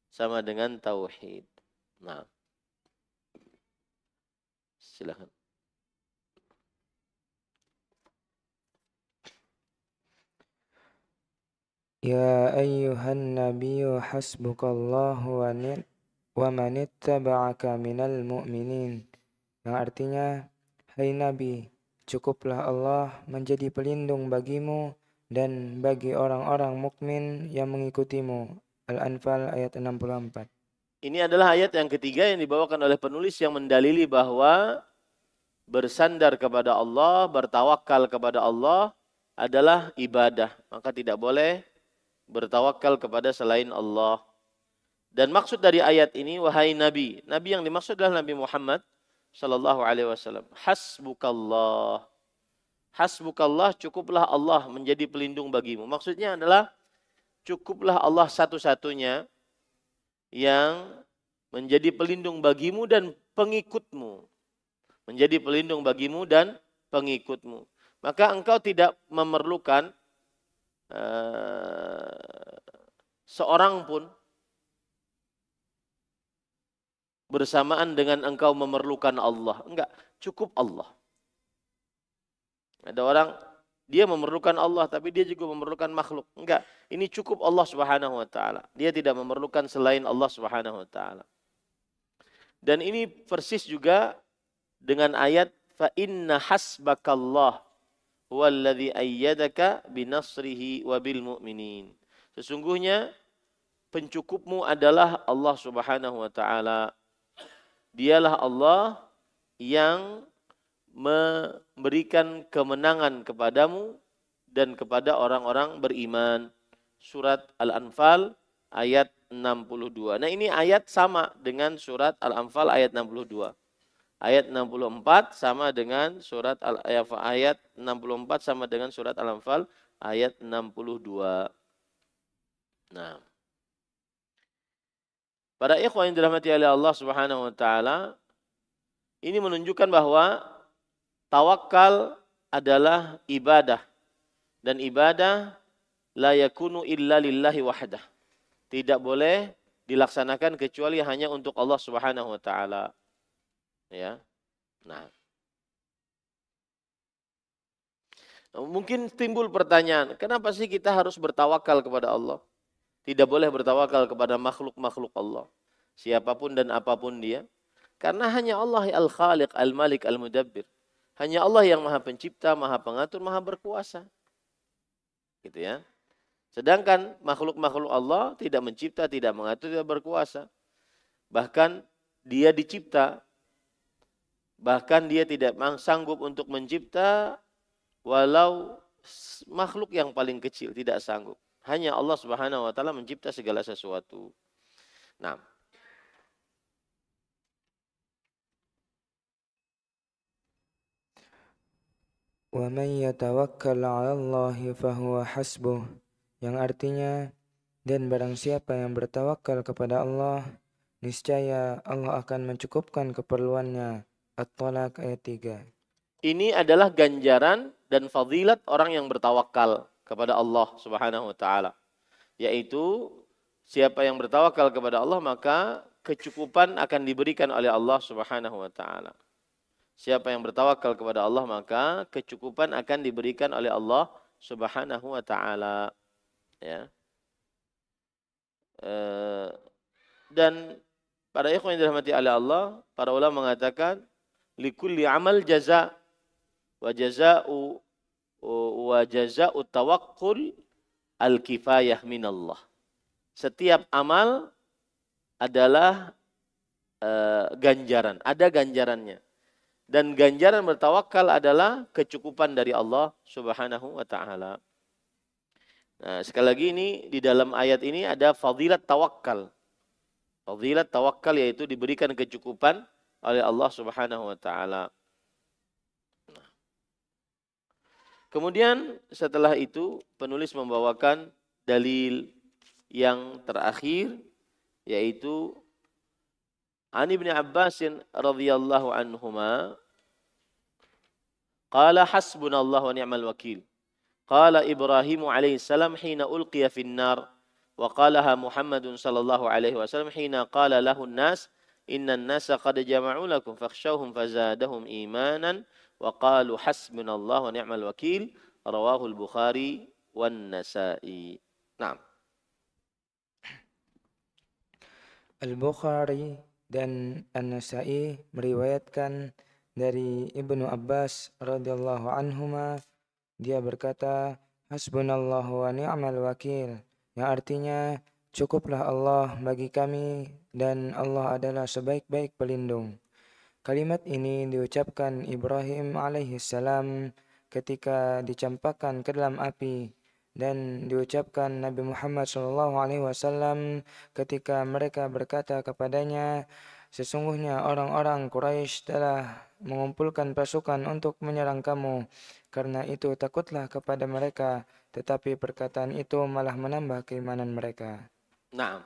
Sama dengan tauhid. Nah. Silakan. Ya ayyuhan nabiyyu hasbukallahu wa manittaba'aka minal mu'minin. Yang artinya, hai Nabi, cukuplah Allah menjadi pelindung bagimu dan bagi orang-orang mukmin yang mengikutimu. Al-Anfal ayat 64. Ini adalah ayat yang ketiga yang dibawakan oleh penulis yang mendalili bahwa bersandar kepada Allah, bertawakal kepada Allah adalah ibadah. Maka tidak boleh bertawakal kepada selain Allah. Dan maksud dari ayat ini, wahai Nabi, Nabi yang dimaksud adalah Nabi Muhammad sallallahu alaihi wasallam. Hasbukallah. Hasbukallah, cukuplah Allah menjadi pelindung bagimu. Maksudnya adalah cukuplah Allah satu-satunya yang menjadi pelindung bagimu dan pengikutmu. Menjadi pelindung bagimu dan pengikutmu. Maka engkau tidak memerlukan seorang pun bersamaan dengan engkau memerlukan Allah. Enggak, cukup Allah. Ada orang, dia memerlukan Allah, tapi dia juga memerlukan makhluk. Enggak, ini cukup Allah Subhanahu wa ta'ala. Dia tidak memerlukan selain Allah Subhanahu wa ta'ala. Dan ini persis juga dengan ayat, fa inna hasbakallah huwallazi ayyadaka binasrihi wabil mu'minin. Sesungguhnya pencukupmu adalah Allah Subhanahu wa ta'ala. Dialah Allah yang memberikan kemenangan kepadamu dan kepada orang-orang beriman. Surat Al-Anfal ayat 62. Nah, ini ayat sama dengan surat Al-Anfal ayat 62. Ayat 64 sama dengan surat ayat 64 sama dengan surat Al-Anfal ayat 62. Nah, para ikhwan yang dirahmati oleh Allah Subhanahu wa taala, ini menunjukkan bahwa tawakal adalah ibadah, dan ibadah la yakunu illa lillahi wahdah. Tidak boleh dilaksanakan kecuali hanya untuk Allah Subhanahu wa taala. Ya. Nah, mungkin timbul pertanyaan, kenapa sih kita harus bertawakal kepada Allah? Tidak boleh bertawakal kepada makhluk-makhluk Allah, siapapun dan apapun dia. Karena hanya Allah Al-Khaliq, Al-Malik, Al-Mudabbir. Hanya Allah yang Maha Pencipta, Maha Pengatur, Maha Berkuasa. Gitu ya. Sedangkan makhluk-makhluk Allah tidak mencipta, tidak mengatur, tidak berkuasa. Bahkan dia dicipta, bahkan dia tidak sanggup untuk mencipta, walau makhluk yang paling kecil tidak sanggup. Hanya Allah Subhanahu wa taala mencipta segala sesuatu. Nah, Wa man yatawakkal 'ala Allahi fahuwa hasbuh, yang artinya, dan barang siapa yang bertawakal kepada Allah, niscaya Allah akan mencukupkan keperluannya. At-Talaq ayat 3. ini adalah ganjaran dan fadilat orang yang bertawakal kepada Allah Subhanahu wa taala. Yaitu siapa yang bertawakal kepada Allah, maka kecukupan akan diberikan oleh Allah Subhanahu wa taala. Siapa yang bertawakal kepada Allah, maka kecukupan akan diberikan oleh Allah Subhanahu wa taala. Ya. Dan para ikhwan yang dirahmati oleh Allah, para ulama mengatakan likulli amal jaza wa jaza'u tawakkul al-kifayah minallah. Setiap amal adalah ganjaran, ada ganjarannya. Dan ganjaran bertawakal adalah kecukupan dari Allah Subhanahu wa taala. Nah, sekali lagi ini di dalam ayat ini ada fadilat tawakal. Fadilat tawakal yaitu diberikan kecukupan oleh Allah Subhanahu wa taala. Kemudian setelah itu penulis membawakan dalil yang terakhir, yaitu An Ibnu Abbas radhiyallahu anhuma qala hasbunallahu wa ni'mal wakil. Qala Ibrahim alaihi salam hina ulqiya fin nar wa qalaha Muhammadun sallallahu alaihi wasallam hina qala lahu an-nas innan nasa qad jama'u lakum fakhshawhum fazadahum imanan wa qalu hasbunallahu wa ni'mal wakil. Rawahul Bukhari wan Nasa'i. Naam. Al-Bukhari dan An-Nasa'i meriwayatkan dari Ibnu Abbas radhiyallahu anhuma, dia berkata, hasbunallahu wa ni'mal wakil, yang artinya cukuplah Allah bagi kami dan Allah adalah sebaik-baik pelindung. Kalimat ini diucapkan Ibrahim alaihi salam ketika dicampakkan ke dalam api, Dan diucapkan Nabi Muhammad SAW ketika mereka berkata kepadanya, sesungguhnya orang-orang Quraisy telah mengumpulkan pasukan untuk menyerang kamu. Karena itu takutlah kepada mereka, tetapi perkataan itu malah menambah keimanan mereka. Nah,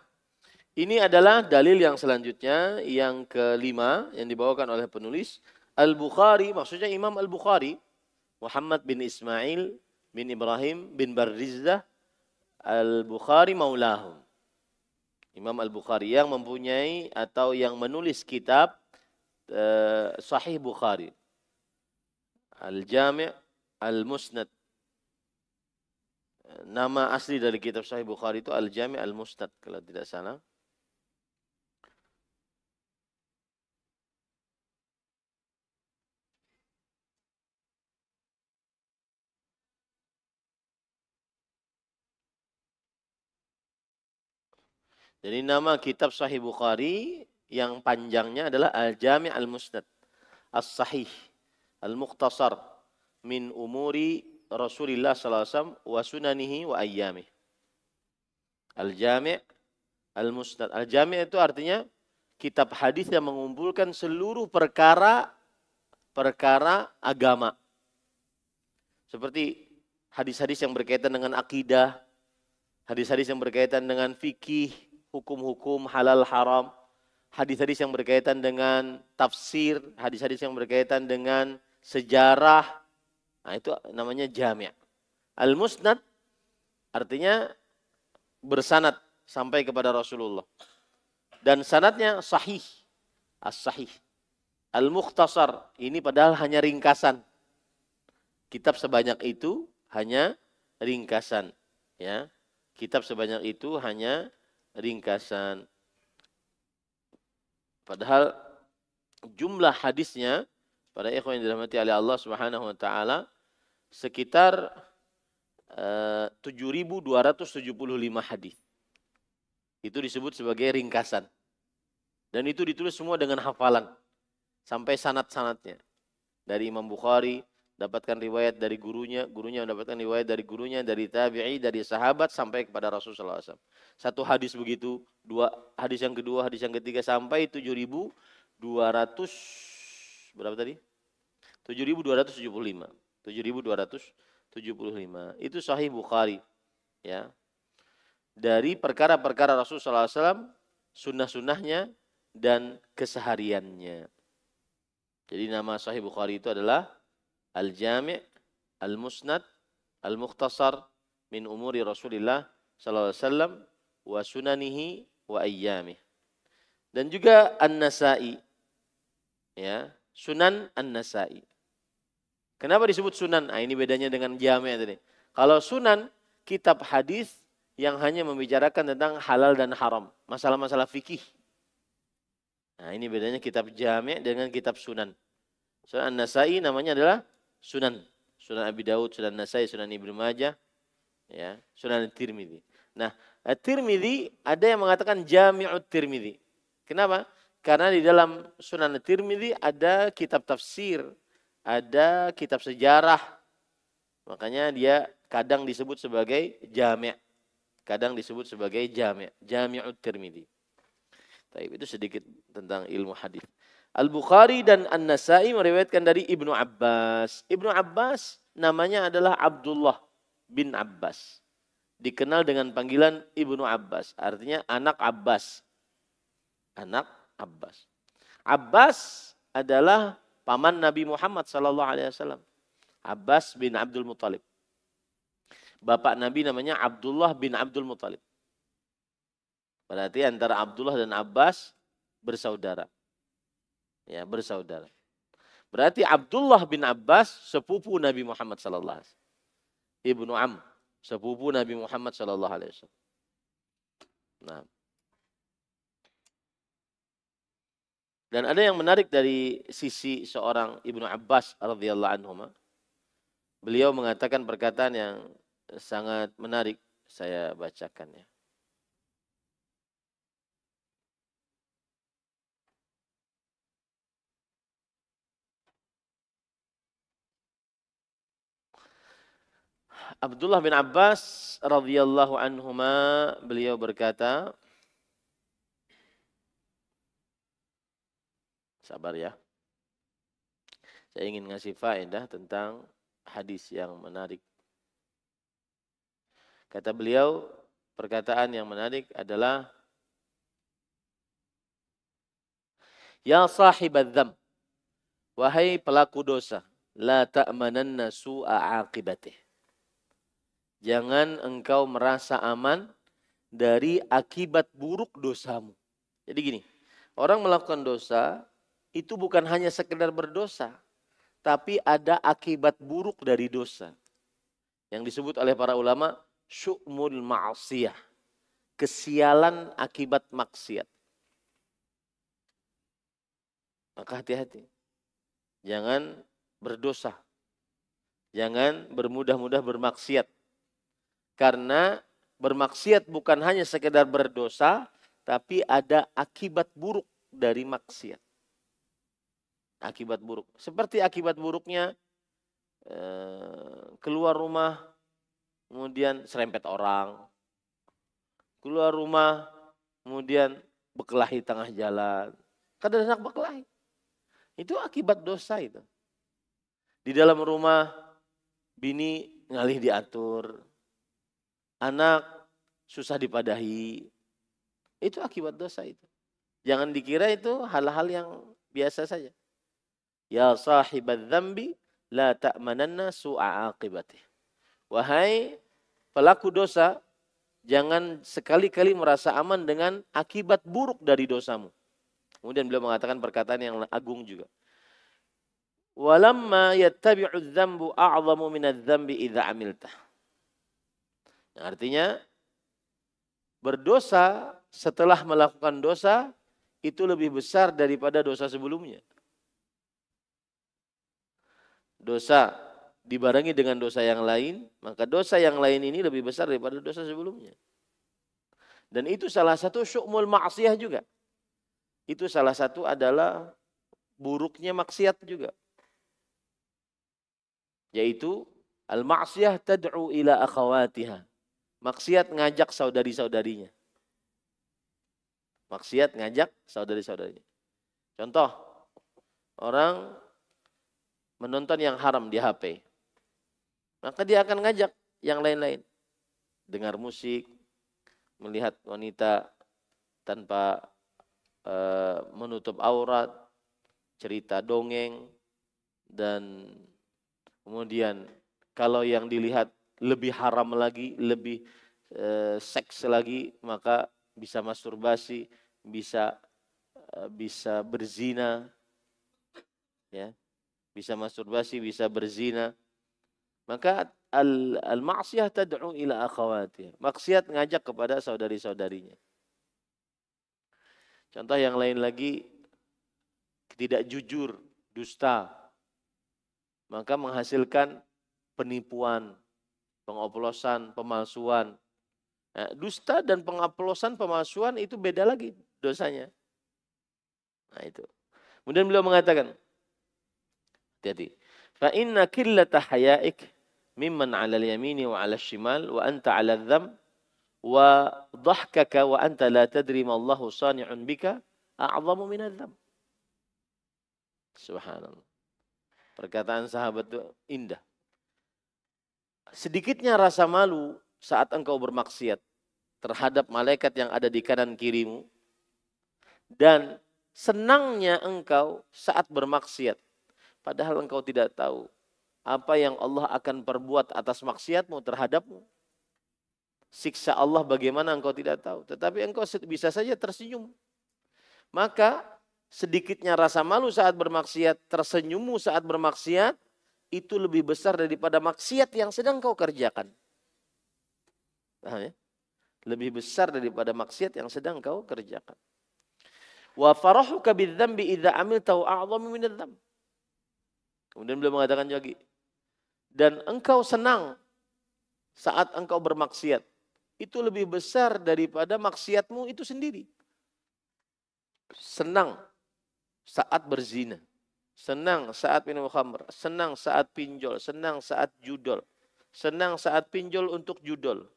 ini adalah dalil yang selanjutnya, yang kelima yang dibawakan oleh penulis. Al-Bukhari, maksudnya Imam Al-Bukhari, Muhammad bin Ismail bin Ibrahim bin Barrizzah Al-Bukhari maulahum. Imam Al-Bukhari yang mempunyai atau yang menulis kitab Sahih Bukhari. Al-Jami' Al-Musnad. Nama asli dari kitab Sahih Bukhari itu Al-Jami' Al-Musnad kalau tidak salah. Jadi nama kitab Sahih Bukhari yang panjangnya adalah Al-Jami' Al-Musnad, As-Sahih, Al-Mukhtasar min umuri Rasulillah sallallahu alaihi wasallam wa sunanihi wa ayyamih. Al-Jami' Al-Musnad. Al-Jami' itu artinya kitab hadis yang mengumpulkan seluruh perkara agama. Seperti hadis-hadis yang berkaitan dengan akidah, hadis-hadis yang berkaitan dengan fikih, hukum-hukum halal haram, hadis-hadis yang berkaitan dengan tafsir, hadis-hadis yang berkaitan dengan sejarah. Nah, itu namanya jami'. Al-Musnad artinya bersanad sampai kepada Rasulullah. Dan sanadnya sahih, as-sahih. Al-Mukhtasar, ini padahal hanya ringkasan. Kitab sebanyak itu hanya ringkasan, ya. Kitab sebanyak itu hanya ringkasan. Padahal jumlah hadisnya pada ikhwan yang dirahmati oleh Allah Subhanahu wa taala sekitar 7.275 hadis. Itu disebut sebagai ringkasan. Dan itu ditulis semua dengan hafalan sampai sanad-sanadnya. Dari Imam Bukhari dapatkan riwayat dari gurunya, gurunya mendapatkan riwayat dari gurunya, dari tabi'i, dari sahabat sampai kepada Rasulullah SAW. Satu hadis begitu, dua hadis yang kedua, hadis yang ketiga sampai 7.200 berapa tadi? 7.275. 7.275. Itu Sahih Bukhari, ya. Dari perkara-perkara Rasulullah SAW, sunnah-sunnahnya dan kesehariannya. Jadi nama Sahih Bukhari itu adalah Al-Jami' Al-Musnad Al-Mukhtasar min umuri Rasulillah sallallahu alaihi wasallam wa sunanihi wa ayyamih. Dan juga An-Nasa'i. Ya, Sunan An-Nasa'i. Kenapa disebut sunan? Nah, ini bedanya dengan jami' tadi. Kalau sunan, kitab hadis yang hanya membicarakan tentang halal dan haram, masalah-masalah fikih. Nah, ini bedanya kitab jami' dengan kitab sunan. Sunan An-Nasa'i namanya adalah sunan. Sunan Abi Daud, Sunan Nasai, Sunan Ibnu Majah, ya, Sunan Tirmidzi. Nah, Tirmidzi ada yang mengatakan Jami'ut Tirmidzi. Kenapa? Karena di dalam Sunan Tirmidzi ada kitab tafsir, ada kitab sejarah. Makanya dia kadang disebut sebagai Jami'. Kadang disebut sebagai Jami', Jami'ut Tirmidzi. Baik, itu sedikit tentang ilmu hadis. Al-Bukhari dan An-Nasa'i meriwayatkan dari Ibnu Abbas. Ibnu Abbas namanya adalah Abdullah bin Abbas. Dikenal dengan panggilan Ibnu Abbas. Artinya anak Abbas. Anak Abbas. Abbas adalah paman Nabi Muhammad SAW. Abbas bin Abdul Muttalib. Bapak Nabi namanya Abdullah bin Abdul Muttalib. Berarti antara Abdullah dan Abbas bersaudara. Ya, bersaudara. Berarti Abdullah bin Abbas sepupu Nabi Muhammad sallallahu alaihi wasallam. Ibnu Am, sepupu Nabi Muhammad sallallahu alaihi wasallam. Nah. Dan ada yang menarik dari sisi seorang Ibnu Abbas radhiyallahu anhu. Beliau mengatakan perkataan yang sangat menarik, saya bacakan ya. Abdullah bin Abbas radhiyallahu anhuma, beliau berkata, sabar ya, saya ingin ngasih faedah tentang hadis yang menarik. Kata beliau, perkataan yang menarik adalah, ya sahibadz dzamb, wahai pelaku dosa, la ta'mananna su'a aqibatih. Jangan engkau merasa aman dari akibat buruk dosamu. Jadi gini, orang melakukan dosa itu bukan hanya sekedar berdosa, tapi ada akibat buruk dari dosa. Yang disebut oleh para ulama syu'mul ma'asiyah, kesialan akibat maksiat. Maka hati-hati. Jangan berdosa. Jangan bermudah-mudah bermaksiat. Karena bermaksiat bukan hanya sekedar berdosa, tapi ada akibat buruk dari maksiat. Akibat buruk. Seperti akibat buruknya keluar rumah, kemudian serempet orang. Keluar rumah, kemudian berkelahi tengah jalan. Kadang-kadang berkelahi. Itu akibat dosa itu. Di dalam rumah, bini ngalih diatur. Anak susah dipadahi. Itu akibat dosa itu. Jangan dikira itu hal-hal yang biasa saja. Ya sahibadz dzambi la ta'mananna su'a aqibatih. Wahai pelaku dosa, jangan sekali-kali merasa aman dengan akibat buruk dari dosamu. Kemudian beliau mengatakan perkataan yang agung juga. Walamma yattabi'udz dzambu a'zamu minadz dzambi idza amiltah. Yang artinya berdosa setelah melakukan dosa itu lebih besar daripada dosa sebelumnya. Dosa dibarengi dengan dosa yang lain, maka dosa yang lain ini lebih besar daripada dosa sebelumnya. Dan itu salah satu syu'mul ma'siyah juga. Itu salah satu adalah buruknya maksiat juga. Yaitu al-ma'siyah tad'u ila akhawatiha. Maksiat ngajak saudari-saudarinya. Maksiat ngajak saudari-saudarinya. Contoh, orang menonton yang haram di HP. Maka dia akan ngajak yang lain-lain. Dengar musik, melihat wanita tanpa menutup aurat, cerita dongeng, dan kemudian kalau yang dilihat lebih haram lagi, lebih seks lagi, maka bisa masturbasi, bisa berzina, ya, bisa masturbasi, bisa berzina. Maka al-ma'siyah tad'u ila akhawatiha. Maksiat ngajak kepada saudari-saudarinya. Contoh yang lain lagi, tidak jujur, dusta, maka menghasilkan penipuan, pengoplosan, pemalsuan. Nah, dusta dan pengoplosan, pemalsuan itu beda lagi dosanya. Nah itu. Kemudian beliau mengatakan, hati-hati. Fa inna qillata haya'ik mimman 'ala al-yamini wa 'ala al-shimal wa anta 'ala adh-dhanb wa dhahkaka wa anta la tadri ma Allahu sani'un bika a'zamu min adh-dhanb. Subhanallah. Perkataan sahabat itu indah. Sedikitnya rasa malu saat engkau bermaksiat terhadap malaikat yang ada di kanan kirimu, dan senangnya engkau saat bermaksiat padahal engkau tidak tahu apa yang Allah akan perbuat atas maksiatmu terhadapmu. Siksa Allah bagaimana engkau tidak tahu, tetapi engkau bisa saja tersenyum. Maka sedikitnya rasa malu saat bermaksiat, tersenyummu saat bermaksiat, itu lebih besar daripada maksiat yang sedang kau kerjakan. Paham ya? Lebih besar daripada maksiat yang sedang kau kerjakan. Wa farahuka bidzambi idza amiltahu a'zamu minadz dzamb. Kemudian beliau mengatakan lagi, dan engkau senang saat engkau bermaksiat, itu lebih besar daripada maksiatmu itu sendiri. Senang saat berzina, senang saat minum khamr, senang saat pinjol, senang saat judol. senang saat pinjol untuk judol.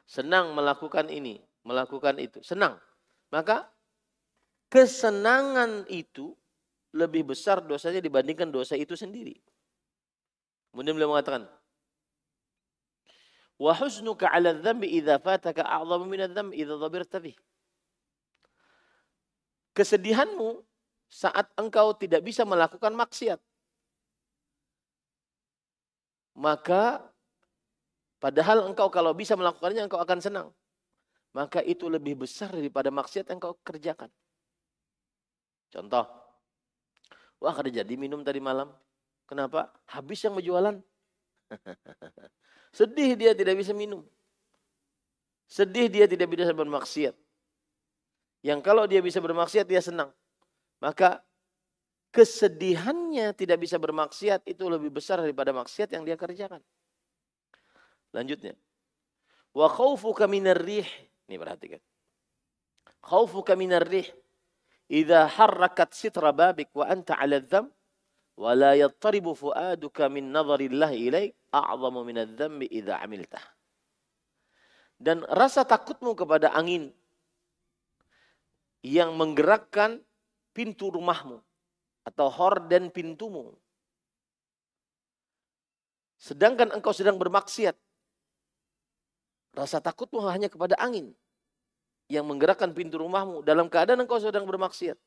Senang melakukan ini, melakukan itu, senang. Maka kesenangan itu lebih besar dosanya dibandingkan dosa itu sendiri. Kemudian beliau mengatakan, wa husnuka 'ala adh-dhanbi idza fataka a'zamu min adh-dhanbi idza dhabirta bih. Kesedihanmu saat engkau tidak bisa melakukan maksiat. Maka padahal engkau kalau bisa melakukannya engkau akan senang. Maka itu lebih besar daripada maksiat yang engkau kerjakan. Contoh, wah kada jadi minum tadi malam. Kenapa? Habis yang berjualan. Sedih dia tidak bisa minum. Sedih dia tidak bisa bermaksiat. Yang kalau dia bisa bermaksiat dia senang. Maka kesedihannya tidak bisa bermaksiat itu lebih besar daripada maksiat yang dia kerjakan. Lanjutnya. Wa khaufuka minar rih. Ini perhatikan. Khaufuka minar rih. Idza harrakat sitra babik wa anta 'ala adh-dhanb wa la yattaribu fuaduka min nadharillahi ilaik a'zamu min adh-dhanbi idza 'amiltah. Dan rasa takutmu kepada angin yang menggerakkan pintu rumahmu atau horden pintumu. Sedangkan engkau sedang bermaksiat. Rasa takutmu hanya kepada angin yang menggerakkan pintu rumahmu dalam keadaan engkau sedang bermaksiat.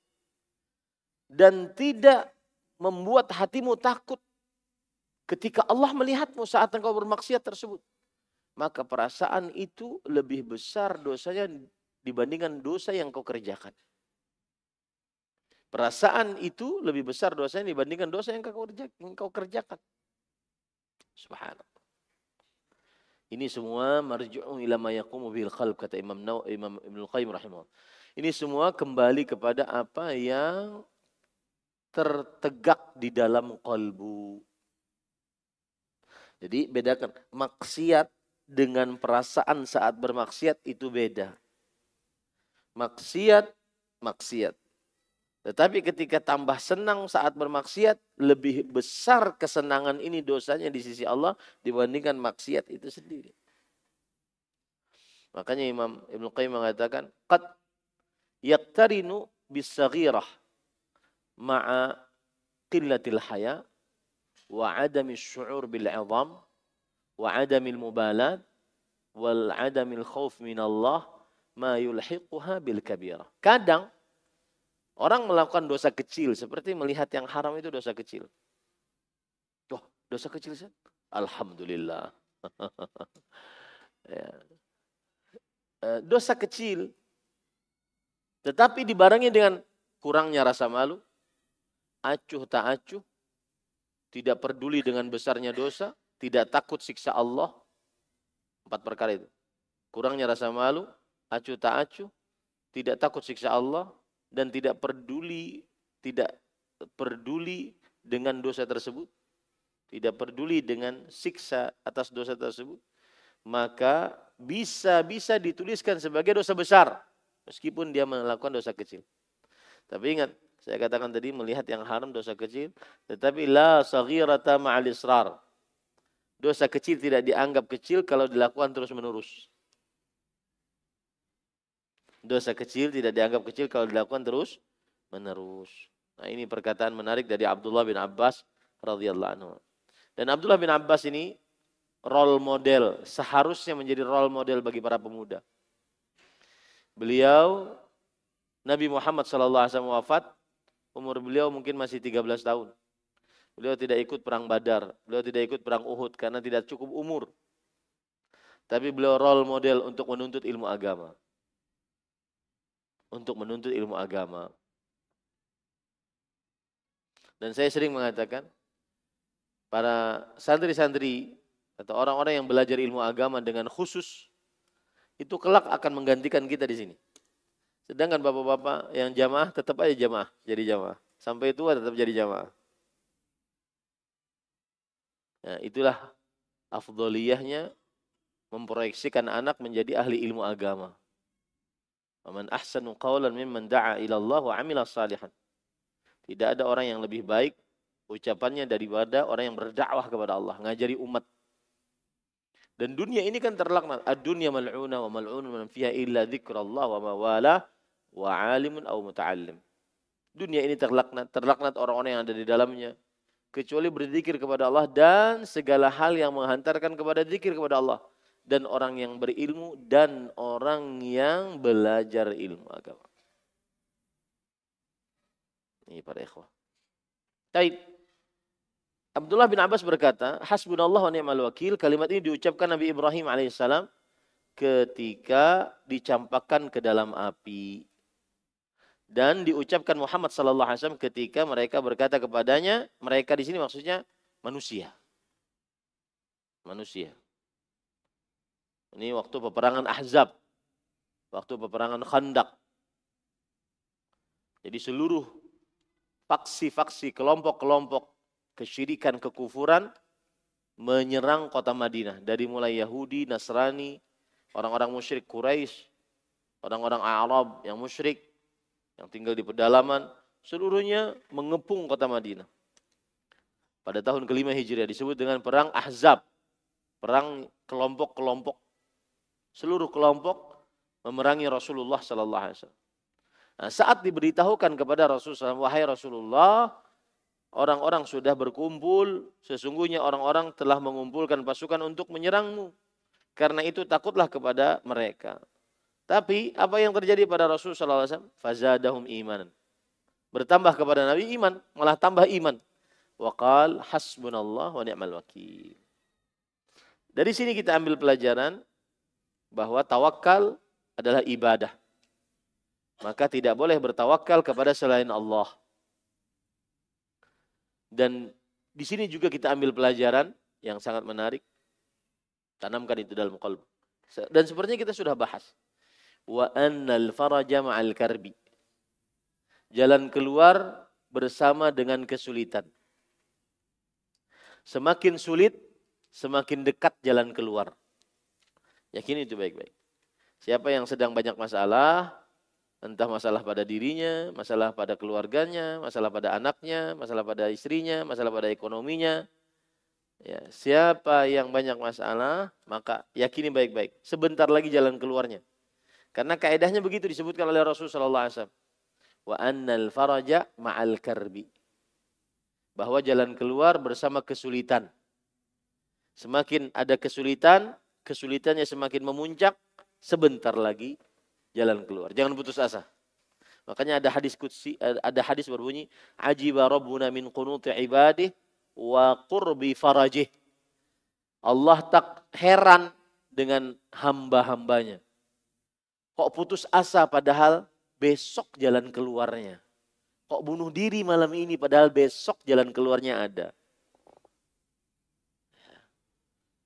Dan tidak membuat hatimu takut ketika Allah melihatmu saat engkau bermaksiat tersebut. Maka perasaan itu lebih besar dosanya dibandingkan dosa yang kau kerjakan. Perasaan itu lebih besar dosanya dibandingkan dosa yang kau kerjakan. Subhanallah. Ini semua marju'un ila ma yaqumu bil qalb, kata Imam Ibnu Qayyim rahimahullah. Ini semua kembali kepada apa yang tertegak di dalam kalbu. Jadi bedakan maksiat dengan perasaan saat bermaksiat itu beda. Maksiat, maksiat. Tetapi ketika tambah senang saat bermaksiat, lebih besar kesenangan ini dosanya di sisi Allah dibandingkan maksiat itu sendiri. Makanya Imam Ibnu Qayyim mengatakan, qad yaqtarinu bis-saghirah ma'a qillatil haya wa 'adami asy-syu'ur bil 'idham wa 'adamil mubalat wal 'adamil khauf min Allah ma yulhiquha bil kabirah. Kadang orang melakukan dosa kecil seperti melihat yang haram itu dosa kecil. Oh, dosa kecil sih? Alhamdulillah. Ya. Dosa kecil. Tetapi dibarengi dengan kurangnya rasa malu, acuh tak acuh, tidak peduli dengan besarnya dosa, tidak takut siksa Allah. 4 perkara itu. Kurangnya rasa malu, acuh tak acuh, tidak takut siksa Allah, dan tidak peduli dengan dosa tersebut, tidak peduli dengan siksa atas dosa tersebut, maka bisa dituliskan sebagai dosa besar meskipun dia melakukan dosa kecil. Tapi ingat, saya katakan tadi melihat yang haram dosa kecil, tetapi la saghirata ma'al israr. Dosa kecil tidak dianggap kecil kalau dilakukan terus-menerus. Dosa kecil tidak dianggap kecil kalau dilakukan terus menerus. Nah, ini perkataan menarik dari Abdullah bin Abbas radhiyallahu anhu. Dan Abdullah bin Abbas ini role model, seharusnya menjadi role model bagi para pemuda. Beliau, Nabi Muhammad SAW wafat, umur beliau mungkin masih 13 tahun. Beliau tidak ikut perang Badar, beliau tidak ikut perang Uhud karena tidak cukup umur. Tapi beliau role model untuk menuntut ilmu agama. Dan saya sering mengatakan, para santri-santri atau orang-orang yang belajar ilmu agama dengan khusus, itu kelak akan menggantikan kita di sini. Sedangkan bapak-bapak yang jamaah tetap aja jamaah, jadi jamaah. Sampai tua tetap jadi jamaah. Nah, itulah afdholiyahnya memproyeksikan anak menjadi ahli ilmu agama. Man ahsanu qawlan mimman da'a ila Allah wa 'amila salihan. Tidak ada orang yang lebih baik ucapannya daripada orang yang berdakwah kepada Allah, ngajari umat. Dan dunia ini kan terlaknat. Ad-dunya mal'una wa mal'unun man fiha illa dzikrullah wa mawala wa 'alimun aw muta'allim. Dunia ini terlaknat orang-orang yang ada di dalamnya kecuali berzikir kepada Allah dan segala hal yang menghantarkan kepada zikir kepada Allah, dan orang yang berilmu dan orang yang belajar ilmu agama. Ini para ikhwah. Baik. Abdullah bin Abbas berkata, hasbunallah wa ni'mal wakil. Kalimat ini diucapkan Nabi Ibrahim alaihissalam ketika dicampakkan ke dalam api. Dan diucapkan Muhammad sallallahu alaihi wasallam ketika mereka berkata kepadanya, mereka di sini maksudnya manusia. Manusia. Ini waktu peperangan Ahzab. Waktu peperangan Khandaq. Jadi seluruh faksi-faksi, kelompok-kelompok kesyirikan, kekufuran menyerang kota Madinah. Dari mulai Yahudi, Nasrani, orang-orang musyrik Quraisy, orang-orang Arab yang musyrik, yang tinggal di pedalaman, seluruhnya mengepung kota Madinah. Pada tahun ke-5 Hijriah disebut dengan perang Ahzab. Perang kelompok-kelompok. Seluruh kelompok memerangi Rasulullah sallallahu alaihi wasallam. Nah, saat diberitahukan kepada Rasulullah, wahai Rasulullah, orang-orang sudah berkumpul, sesungguhnya orang-orang telah mengumpulkan pasukan untuk menyerangmu. Karena itu takutlah kepada mereka. Tapi apa yang terjadi pada Rasulullah SAW? Fazadahum imanan. Bertambah kepada Nabi iman, malah tambah iman. Wa qal hasbunallah wa ni'mal wakil. Dari sini kita ambil pelajaran bahwa tawakal adalah ibadah. Maka tidak boleh bertawakal kepada selain Allah. Dan di sini juga kita ambil pelajaran yang sangat menarik. Tanamkan itu dalam qalb. Dan sepertinya kita sudah bahas. Wa annal faraja ma'al karbi. Jalan keluar bersama dengan kesulitan. Semakin sulit, semakin dekat jalan keluar. Yakin itu baik-baik. Siapa yang sedang banyak masalah, entah masalah pada dirinya, masalah pada keluarganya, masalah pada anaknya, masalah pada istrinya, masalah pada ekonominya. Ya, siapa yang banyak masalah, maka yakini baik-baik. Sebentar lagi jalan keluarnya. Karena kaedahnya begitu disebutkan oleh Rasulullah SAW. Wa annal faraja ma'al karbi. Bahwa jalan keluar bersama kesulitan. Semakin ada kesulitan, kesulitannya semakin memuncak, sebentar lagi jalan keluar. Jangan putus asa. Makanya ada hadis qudsi, ada hadis berbunyi, ajiba rabbuna min qunuti ibadih wa qurbi farajih. Allah tak heran dengan hamba-hambanya. Kok putus asa padahal besok jalan keluarnya. Kok bunuh diri malam ini padahal besok jalan keluarnya ada.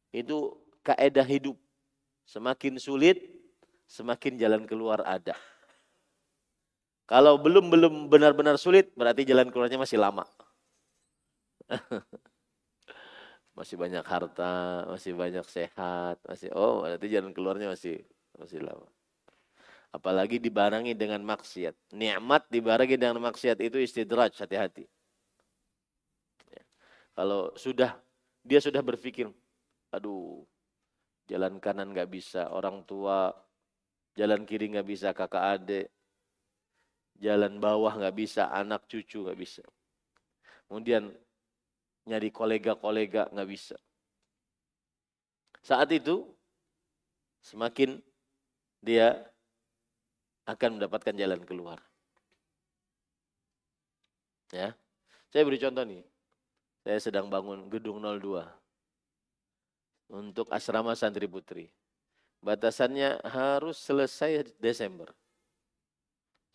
Itu kaedah hidup. Semakin sulit, semakin jalan keluar ada. Kalau belum benar-benar sulit, berarti jalan keluarnya masih lama. Masih banyak harta, masih banyak sehat, berarti jalan keluarnya masih lama. Apalagi dibarengi dengan maksiat. Nikmat dibarengi dengan maksiat itu istidraj, hati-hati. Ya. Kalau dia sudah berpikir, aduh, jalan kanan nggak bisa, orang tua, jalan kiri nggak bisa, kakak adik, jalan bawah nggak bisa, anak cucu nggak bisa. Kemudian nyari kolega-kolega nggak bisa. Saat itu semakin dia akan mendapatkan jalan keluar. Ya, saya beri contoh nih. Saya sedang bangun gedung 02 untuk asrama santri putri. Batasannya harus selesai Desember.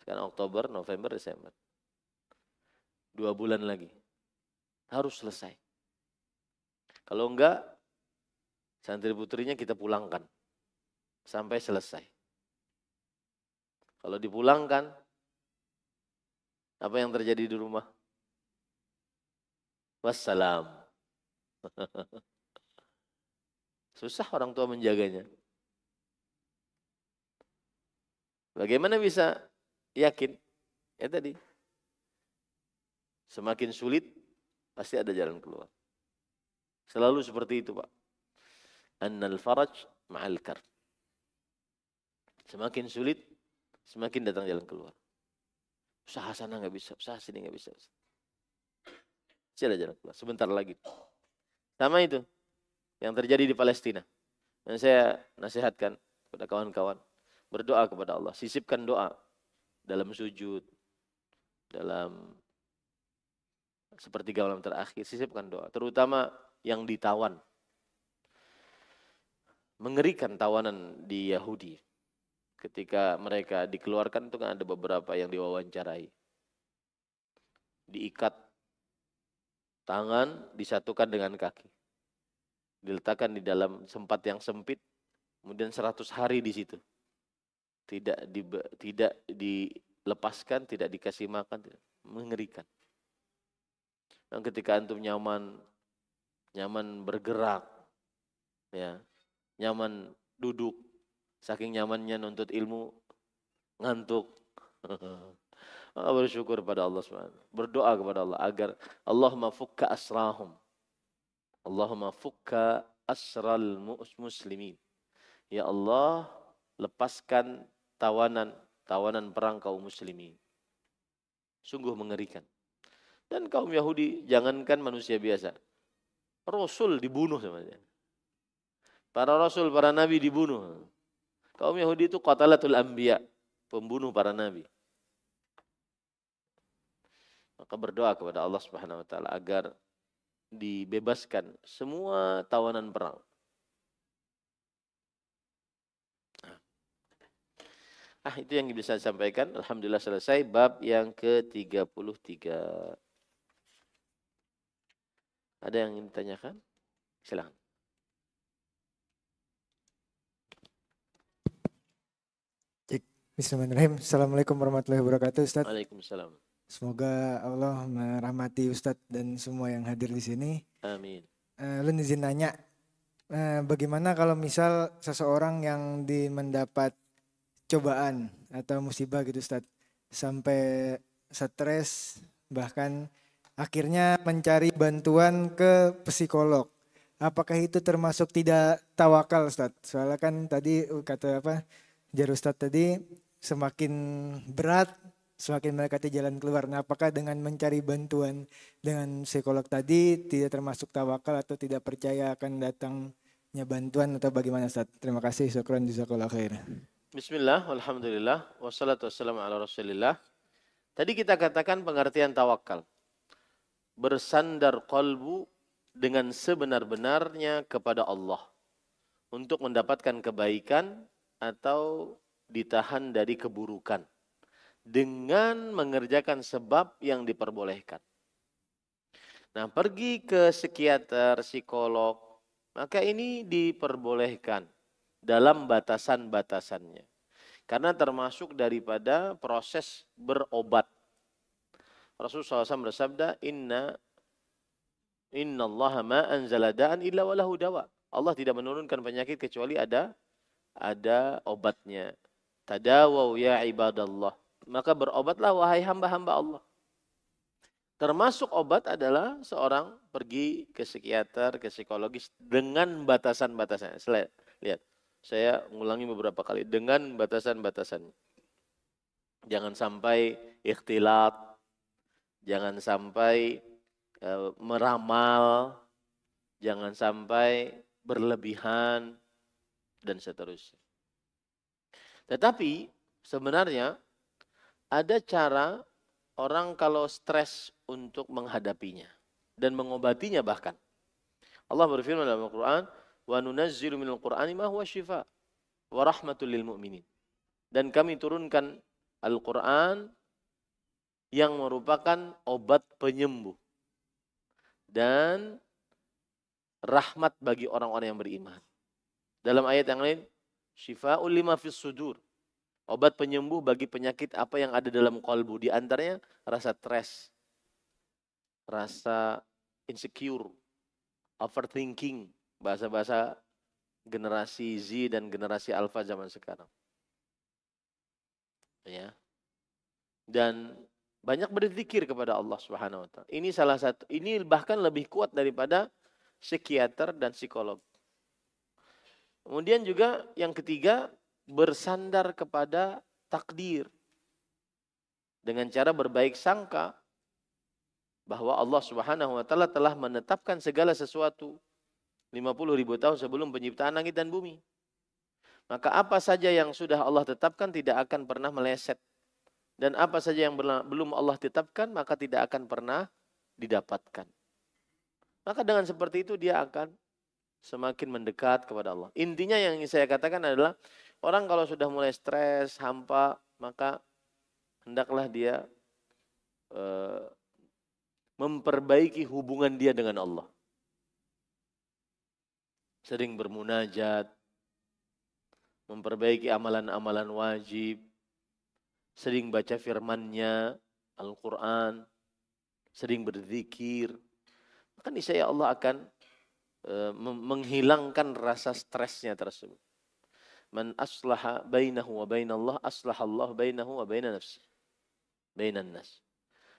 Sekarang Oktober, November, Desember. 2 bulan lagi. Harus selesai. Kalau enggak, santri putrinya kita pulangkan. Sampai selesai. Kalau dipulangkan, apa yang terjadi di rumah? Wassalam. Susah orang tua menjaganya. Bagaimana bisa yakin? Ya tadi. Semakin sulit, Pasti ada jalan keluar. Selalu seperti itu, Pak. Annal faraj ma'al karb. Semakin sulit, semakin datang jalan keluar. Usaha sana nggak bisa, usaha sini nggak bisa. Pasti ada jalan keluar. Sebentar lagi. Sama itu yang terjadi di Palestina. Dan saya nasihatkan kepada kawan-kawan, berdoa kepada Allah. Sisipkan doa dalam sujud, dalam sepertiga malam terakhir. Sisipkan doa. Terutama yang ditawan. Mengerikan tawanan di Yahudi. Ketika mereka dikeluarkan itu kan ada beberapa yang diwawancarai. Diikat tangan, disatukan dengan kaki. Diletakkan di dalam tempat yang sempit, kemudian 100 hari di situ. Tidak dilepaskan, tidak dikasih makan, mengerikan. Dan ketika antum nyaman bergerak, ya, nyaman duduk, saking nyamannya nuntut ilmu, ngantuk. Bersyukur pada Allah SWT. Berdoa kepada Allah agar Allahumma fukka asrahum. Allahumma fukka asral muslimin. Ya Allah, lepaskan tawanan perang kaum muslimin. Sungguh mengerikan. Dan kaum Yahudi, jangankan manusia biasa. Rasul dibunuh sama dia. Para rasul, para nabi dibunuh. Kaum Yahudi itu qatalatul anbiya, pembunuh para nabi. Maka berdoa kepada Allah Subhanahu wa taala agar dibebaskan semua tawanan perang. Itu yang bisa saya sampaikan. Alhamdulillah selesai bab yang ke-33. Ada yang ingin ditanyakan? Silakan. Bismillahirrahmanirrahim. Assalamualaikum warahmatullahi wabarakatuh, Ustaz. Waalaikumsalam. Semoga Allah merahmati Ustadz dan semua yang hadir di sini. Amin. Lu izin nanya, bagaimana kalau misal seseorang yang mendapat cobaan atau musibah gitu Ustadz, sampai stres, bahkan akhirnya mencari bantuan ke psikolog. Apakah itu termasuk tidak tawakal Ustadz? Soalnya kan tadi kata jar Ustadz tadi, semakin berat, semakin mendekati jalan keluar. Nah, apakah dengan mencari bantuan dengan psikolog tadi tidak termasuk tawakal atau tidak percaya akan datangnya bantuan atau bagaimana Ustaz? Terima kasih. Syukran jazakallahu khair. Bismillah, alhamdulillah, wassalatu wassalamu ala rasulillah. Tadi kita katakan pengertian tawakal. Bersandar qalbu dengan sebenar-benarnya kepada Allah. Untuk mendapatkan kebaikan atau ditahan dari keburukan. Dengan mengerjakan sebab yang diperbolehkan. Nah, pergi ke psikiater, psikolog, maka ini diperbolehkan dalam batasan-batasannya. Karena termasuk daripada proses berobat. Rasulullah SAW bersabda, Inna Allah ma anzala da'an illa walahu dawa. Allah tidak menurunkan penyakit kecuali ada obatnya. Tadawaw ya ibadallah. Maka berobatlah wahai hamba-hamba Allah. Termasuk obat adalah seorang pergi ke psikiater, ke psikologis dengan batasan-batasannya. Lihat, saya ngulangi beberapa kali dengan batasan-batasannya. Jangan sampai ikhtilat, jangan sampai meramal, jangan sampai berlebihan dan seterusnya. Tetapi sebenarnya ada cara orang kalau stres untuk menghadapinya dan mengobatinya bahkan. Allah berfirman dalam Al-Quran, "Wa nunazzilu minal Qur'ani ma huwa shifa wa rahmatul lil mu'minin." Dan kami turunkan Al-Quran yang merupakan obat penyembuh dan rahmat bagi orang-orang yang beriman. Dalam ayat yang lain, "Shifa'ul lima fis sudur." Obat penyembuh bagi penyakit apa yang ada dalam kalbu. Di antaranya rasa stres, rasa insecure, overthinking. Bahasa-bahasa generasi Z dan generasi Alpha zaman sekarang. Ya. Dan Banyak berzikir kepada Allah Subhanahu wa taala. Ini salah satu, ini bahkan lebih kuat daripada psikiater dan psikolog. Kemudian juga yang ketiga, bersandar kepada takdir. Dengan cara berbaik sangka bahwa Allah Subhanahu wa taala telah menetapkan segala sesuatu 50.000 tahun sebelum penciptaan langit dan bumi. Maka apa saja yang sudah Allah tetapkan tidak akan pernah meleset. Dan apa saja yang belum Allah tetapkan maka tidak akan pernah didapatkan. Maka dengan seperti itu dia akan semakin mendekat kepada Allah. Intinya yang ingin saya katakan adalah orang kalau sudah mulai stres, hampa, maka hendaklah dia memperbaiki hubungan dia dengan Allah. Sering bermunajat, memperbaiki amalan-amalan wajib, sering baca firman-Nya, Al-Quran, sering berzikir. Maka niscaya Allah akan menghilangkan rasa stresnya tersebut. Man aslaha bainahu wa bainallah aslahallahu bainahu wa bainan nafsi. Bainan nas.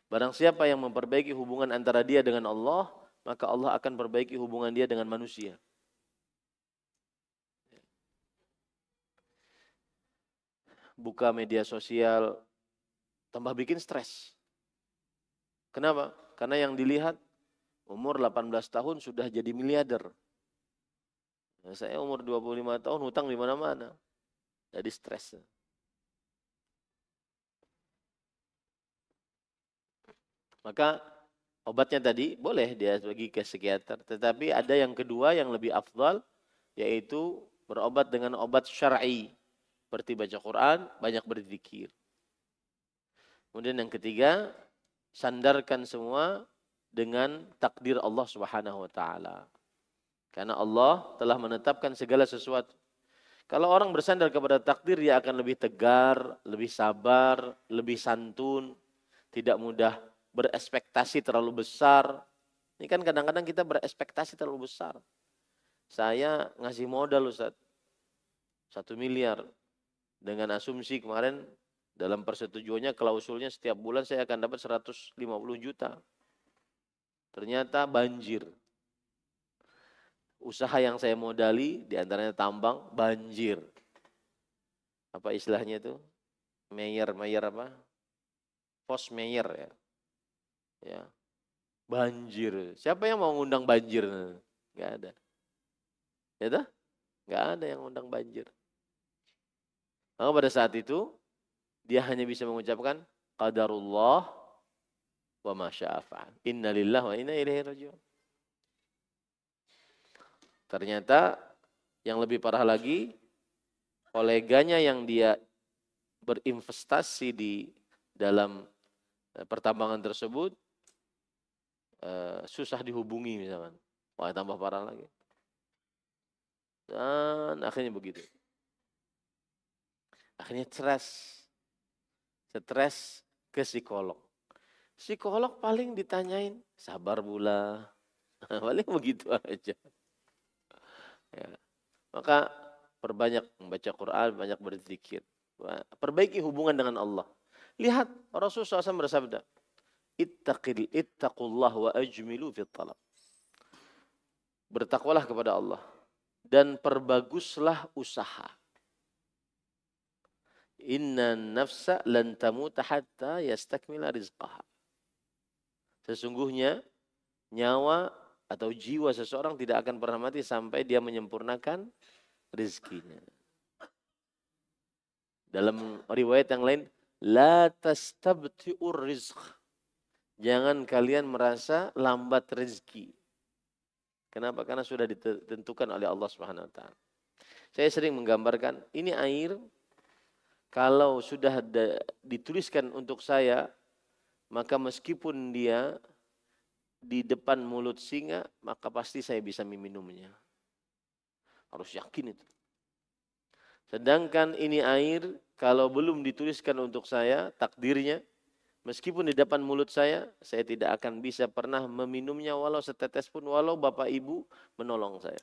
Barang siapa yang memperbaiki hubungan antara dia dengan Allah, maka Allah akan perbaiki hubungan dia dengan manusia. Buka media sosial, tambah bikin stres. Kenapa? Karena yang dilihat umur 18 tahun sudah jadi miliarder. Nah, saya umur 25 tahun hutang di mana-mana. Jadi stres. Maka obatnya tadi boleh dia pergi ke psikiater. Tetapi ada yang kedua yang lebih afdal, yaitu berobat dengan obat syar'i. Seperti baca Quran, banyak berzikir. Kemudian yang ketiga, sandarkan semua dengan takdir Allah Subhanahu wa taala. Karena Allah telah menetapkan segala sesuatu. Kalau orang bersandar kepada takdir, dia akan lebih tegar, lebih sabar, lebih santun, tidak mudah berekspektasi terlalu besar. Ini kan kadang-kadang kita berekspektasi terlalu besar. Saya ngasih modal Ustaz, 1 miliar. Dengan asumsi kemarin dalam persetujuannya klausulnya setiap bulan saya akan dapat 150 juta. Ternyata banjir. Usaha yang saya modali diantaranya tambang, banjir. Apa istilahnya itu? Mayer apa? Post mayer ya. Ya. Banjir. Siapa yang mau ngundang banjir? Enggak ada. Ya dah? Enggak ada yang ngundang banjir. Maka pada saat itu dia hanya bisa mengucapkan qadarullah wa ma syaa fa'al. Inna lillahi wa inna ilaihi raji'un. Ternyata yang lebih parah lagi, koleganya yang dia berinvestasi di dalam pertambangan tersebut susah dihubungi misalkan. Wah, tambah parah lagi. Dan akhirnya begitu. Akhirnya stres ke psikolog. Psikolog paling ditanyain, sabar pula. Paling begitu aja. Ya. Maka perbanyak membaca Quran, banyak berzikir. Perbaiki hubungan dengan Allah. Lihat Rasulullah SAW bersabda, ittaqullah wa ajmilu fit talab. Bertakwalah kepada Allah dan perbaguslah usaha. Inna nafsa lan tamuta hatta yastakmila rizqaha. Sesungguhnya nyawa atau jiwa seseorang tidak akan pernah mati sampai dia menyempurnakan rezekinya. Dalam riwayat yang lain, la tastabti'ur rizq. Jangan kalian merasa lambat rezeki. Kenapa? Karena sudah ditentukan oleh Allah Subhanahu wa taala. Saya sering menggambarkan, ini air kalau sudah dituliskan untuk saya, maka meskipun dia di depan mulut singa, maka pasti saya bisa meminumnya. Harus yakin itu. Sedangkan ini air, kalau belum dituliskan untuk saya, takdirnya, meskipun di depan mulut saya tidak akan bisa pernah meminumnya walau setetes pun, walau bapak ibu menolong saya.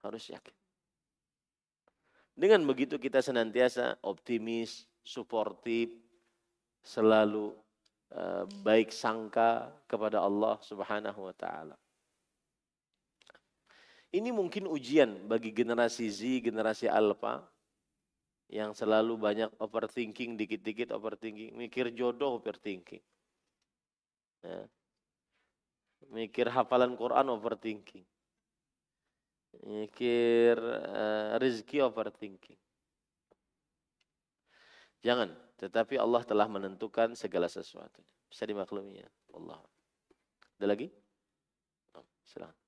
Harus yakin. Dengan begitu kita senantiasa optimis, suportif, selalu baik sangka kepada Allah Subhanahu wa taala. Ini mungkin ujian bagi generasi Z, generasi Alpha yang selalu banyak overthinking, dikit-dikit overthinking, mikir jodoh overthinking. Ya. Mikir hafalan Quran overthinking. Mikir rezeki overthinking. Jangan, tetapi Allah telah menentukan segala sesuatu. Bisa dimaklumi ya Allah. Ada lagi? Silakan.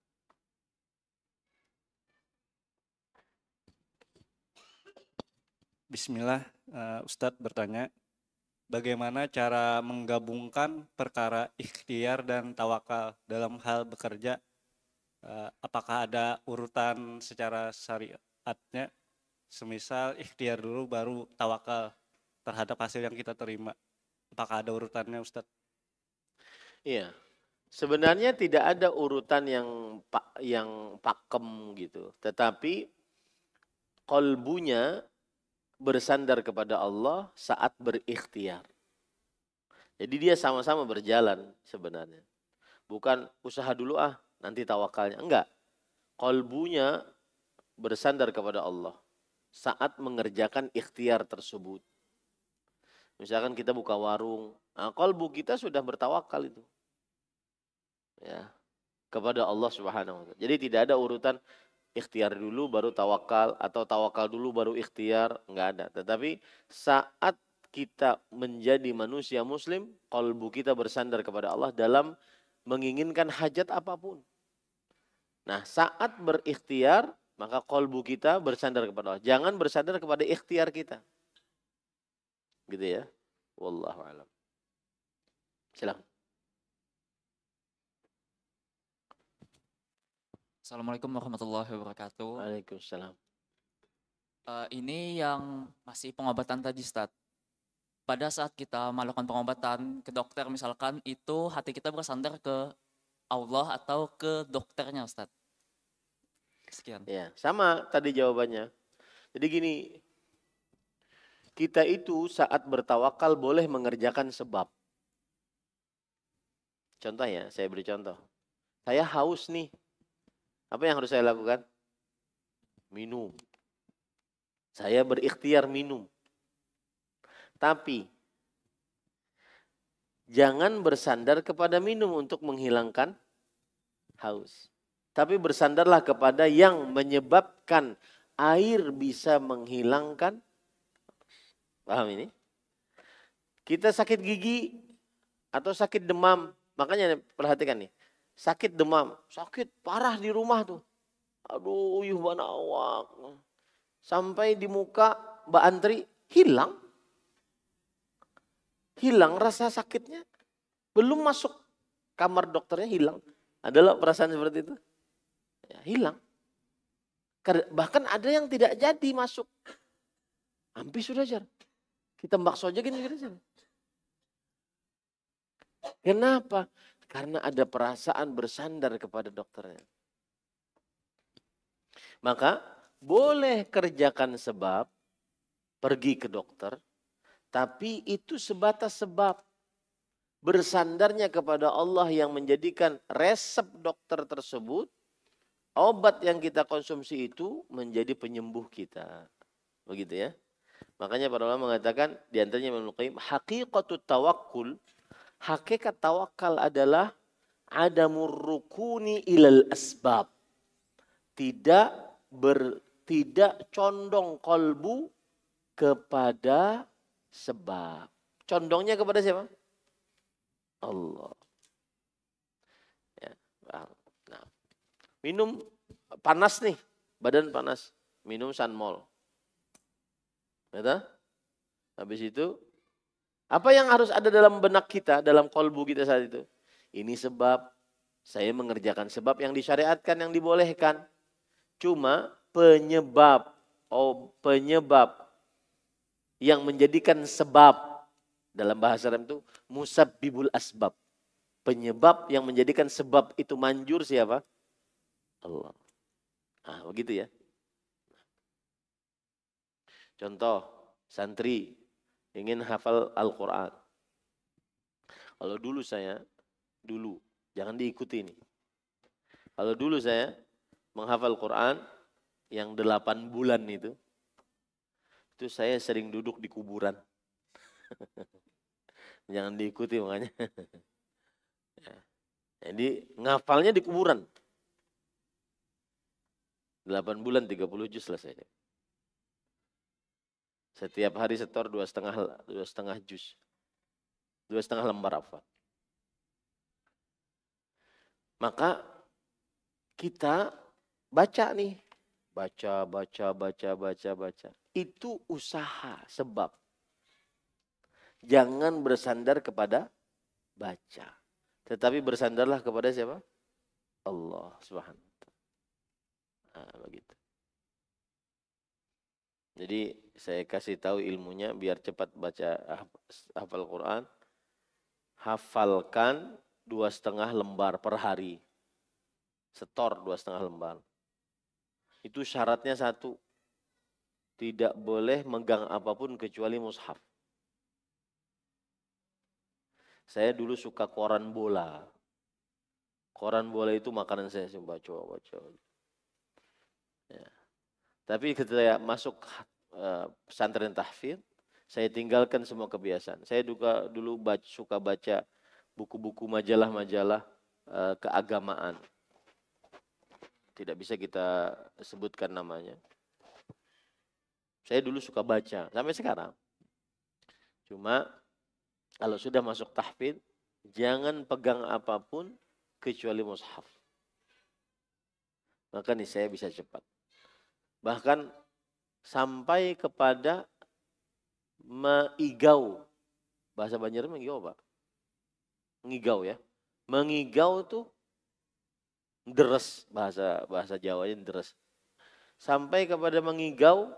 Bismillah, Ustadz bertanya, bagaimana cara menggabungkan perkara ikhtiar dan tawakal dalam hal bekerja? Apakah ada urutan secara syariatnya? Semisal ikhtiar dulu baru tawakal terhadap hasil yang kita terima. Apakah ada urutannya, Ustadz? Iya. Sebenarnya tidak ada urutan yang pakem gitu. Tetapi qalbunya bersandar kepada Allah saat berikhtiar. Jadi dia sama-sama berjalan sebenarnya. Bukan usaha dulu nanti tawakalnya. Enggak. Qalbunya bersandar kepada Allah saat mengerjakan ikhtiar tersebut. Misalkan kita buka warung, qalbu kita sudah bertawakal itu. Ya, kepada Allah Subhanahu wa taala. Jadi tidak ada urutan ikhtiar dulu baru tawakal atau tawakal dulu baru ikhtiar, enggak ada. Tetapi saat kita menjadi manusia muslim, qalbu kita bersandar kepada Allah dalam menginginkan hajat apapun. Nah, saat berikhtiar maka qalbu kita bersandar kepada Allah. Jangan bersandar kepada ikhtiar kita. Gitu ya. Wallahu a'lam. Silakan. Assalamualaikum warahmatullahi wabarakatuh. Waalaikumsalam. Ini yang masih pengobatan tadi, Ustaz. Pada saat kita melakukan pengobatan ke dokter misalkan, itu hati kita bersandar ke Allah atau ke dokternya, Ustaz? Sekian. Ya, sama tadi jawabannya. Jadi gini, kita itu saat bertawakal boleh mengerjakan sebab. Contoh ya, saya beri contoh. Saya haus nih. Apa yang harus saya lakukan? Minum. Saya berikhtiar minum. Tapi jangan bersandar kepada minum untuk menghilangkan haus. Tapi bersandarlah kepada yang menyebabkan air bisa menghilangkan. Paham ini? Kita sakit gigi atau sakit demam. Makanya perhatikan nih. Sakit demam, sakit parah di rumah tuh. Aduh, uyuh bana awak. Sampai di muka Mbak Antri hilang. Hilang rasa sakitnya. Belum masuk kamar dokternya hilang. Adalah perasaan seperti itu? Ya, hilang. Bahkan ada yang tidak jadi masuk. Hampir sudah jar. Kita bakso aja gini aja. Kenapa? Karena ada perasaan bersandar kepada dokternya. Maka boleh kerjakan sebab, pergi ke dokter, tapi itu sebatas sebab. Bersandarnya kepada Allah yang menjadikan resep dokter tersebut, obat yang kita konsumsi itu menjadi penyembuh kita. Begitu ya. Makanya para ulama mengatakan, diantaranya Ibnu Qayyim, haqiqatut tawakkul, hakikat tawakal adalah adamur rukuni ilal asbab. Tidak condong kolbu kepada sebab. Condongnya kepada siapa? Allah. Ya, nah, minum panas nih, badan panas, minum Sunmol. Betul? Habis itu apa yang harus ada dalam benak kita, dalam kolbu kita saat itu? Ini sebab, saya mengerjakan sebab yang disyariatkan, yang dibolehkan. Cuma penyebab yang menjadikan sebab, dalam bahasa Arab itu musabbibul asbab. Penyebab yang menjadikan sebab itu manjur siapa? Allah. Nah, begitu ya. Contoh, santri ingin hafal Al-Quran. Kalau dulu, jangan diikuti ini. Kalau dulu saya menghafal Quran yang 8 bulan itu saya sering duduk di kuburan. Jangan diikuti makanya. Jadi ngafalnya di kuburan. 8 bulan 30 juz selesai. Setiap hari setor 2,5 juz. 2,5 lembar hafal. Maka kita baca nih. Baca. Itu usaha, sebab. Jangan bersandar kepada baca. Tetapi bersandarlah kepada siapa? Allah Subhanahu wa ta'ala. Nah, begitu. Jadi saya kasih tahu ilmunya biar cepat baca hafal Quran. Hafalkan 2,5 lembar per hari. Setor 2,5 lembar. Itu syaratnya satu. Tidak boleh megang apapun kecuali mushaf. Saya dulu suka koran bola. Koran bola itu makanan saya baca. Ya. Tapi ketika masuk pesantren tahfidz, saya tinggalkan semua kebiasaan. Saya juga dulu suka baca buku-buku majalah-majalah keagamaan. Tidak bisa kita sebutkan namanya. Saya dulu suka baca, sampai sekarang. Cuma kalau sudah masuk tahfidz, jangan pegang apapun kecuali mushaf. Maka nih saya bisa cepat. Bahkan sampai kepada mengigau. Bahasa Banjar mengigau apa? Mengigau ya. Mengigau tuh deres, bahasa Jawanya deres. Sampai kepada mengigau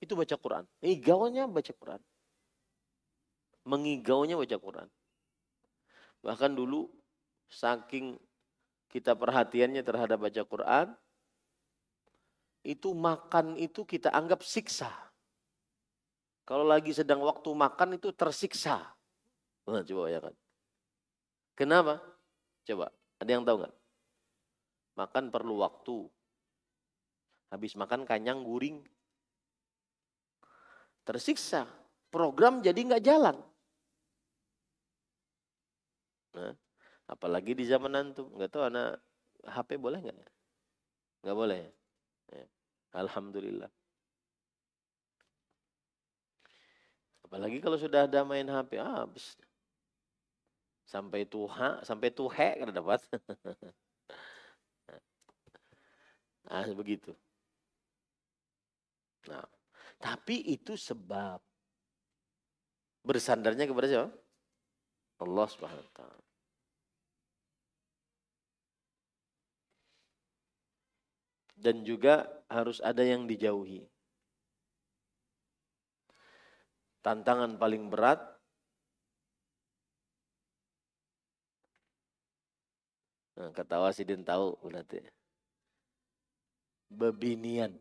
itu baca Quran. Mengigaunya baca Quran. Mengigaunya baca Quran. Bahkan dulu saking kita perhatiannya terhadap baca Quran, itu makan itu kita anggap siksa. Kalau lagi sedang waktu makan itu tersiksa. Nah, coba bayangkan. Kenapa? Coba, ada yang tahu nggak? Makan perlu waktu. Habis makan kanyang guring. Tersiksa. Program jadi nggak jalan. Nah, apalagi di zaman antum. Nggak tahu anak HP boleh nggak? Nggak boleh. Ya. Alhamdulillah. Apalagi kalau sudah ada main HP, habis. Sampai tuhe kada dapat. Nah, begitu. Nah, tapi itu sebab bersandarnya kepada siapa? Allah Subhanahu wa ta'ala. Dan juga harus ada yang dijauhi. Tantangan paling berat kata Wasidin tahu berarti. Bebinian.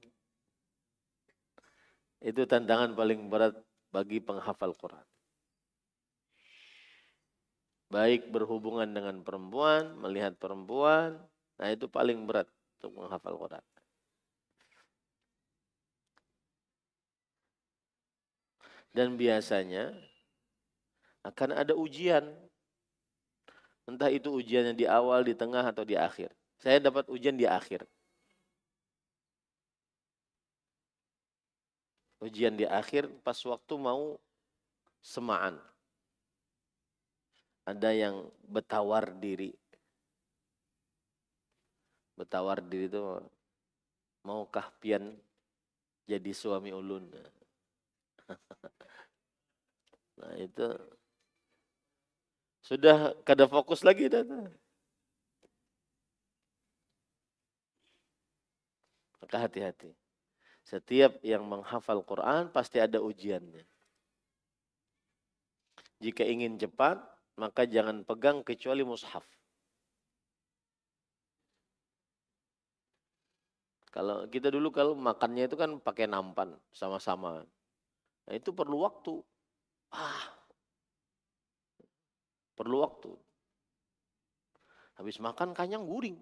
Itu tantangan paling berat bagi penghafal Quran. Baik berhubungan dengan perempuan, melihat perempuan, nah itu paling berat untuk menghafal Quran. Dan biasanya akan ada ujian. Entah itu ujiannya di awal, di tengah, atau di akhir. Saya dapat ujian di akhir. Ujian di akhir pas waktu mau semaan. Ada yang bertawar diri. Bertawar diri itu maukah pian jadi suami ulun. Nah itu sudah kada fokus lagi dah. Maka hati-hati. Setiap yang menghafal Quran pasti ada ujiannya. Jika ingin cepat, maka jangan pegang kecuali mushaf. Kalau kita dulu kalau makannya itu kan pakai nampan sama-sama. Nah itu perlu waktu. perlu waktu. Habis makan kanyang guring.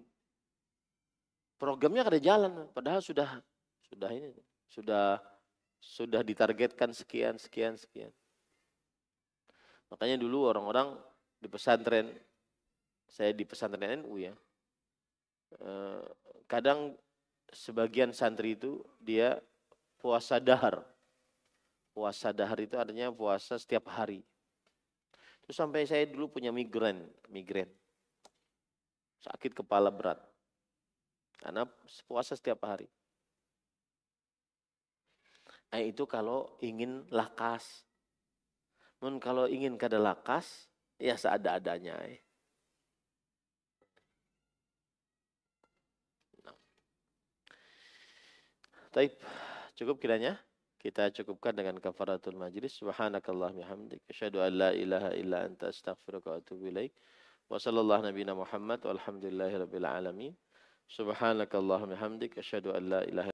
Programnya kada jalan, padahal sudah ditargetkan sekian. Makanya dulu orang-orang di pesantren, saya di pesantren NU ya, kadang sebagian santri itu dia puasa dahar. Puasa dahar itu artinya puasa setiap hari. Terus sampai saya dulu punya migren. Sakit kepala berat. Karena puasa setiap hari. Nah, itu kalau ingin lakas. Kalau ingin kada lakas, ya seada-adanya. Taib, cukup kiranya kita cukupkan dengan kafaratul majlis. Subhanakallahumma hamdik, asyhadu an la ilaha illa anta astaghfiruka wa atubu ilaik. Wa sallallahu nabiyana Muhammad walhamdulillahirabbil alamin. Subhanakallahumma hamdik, asyhadu an la ilaha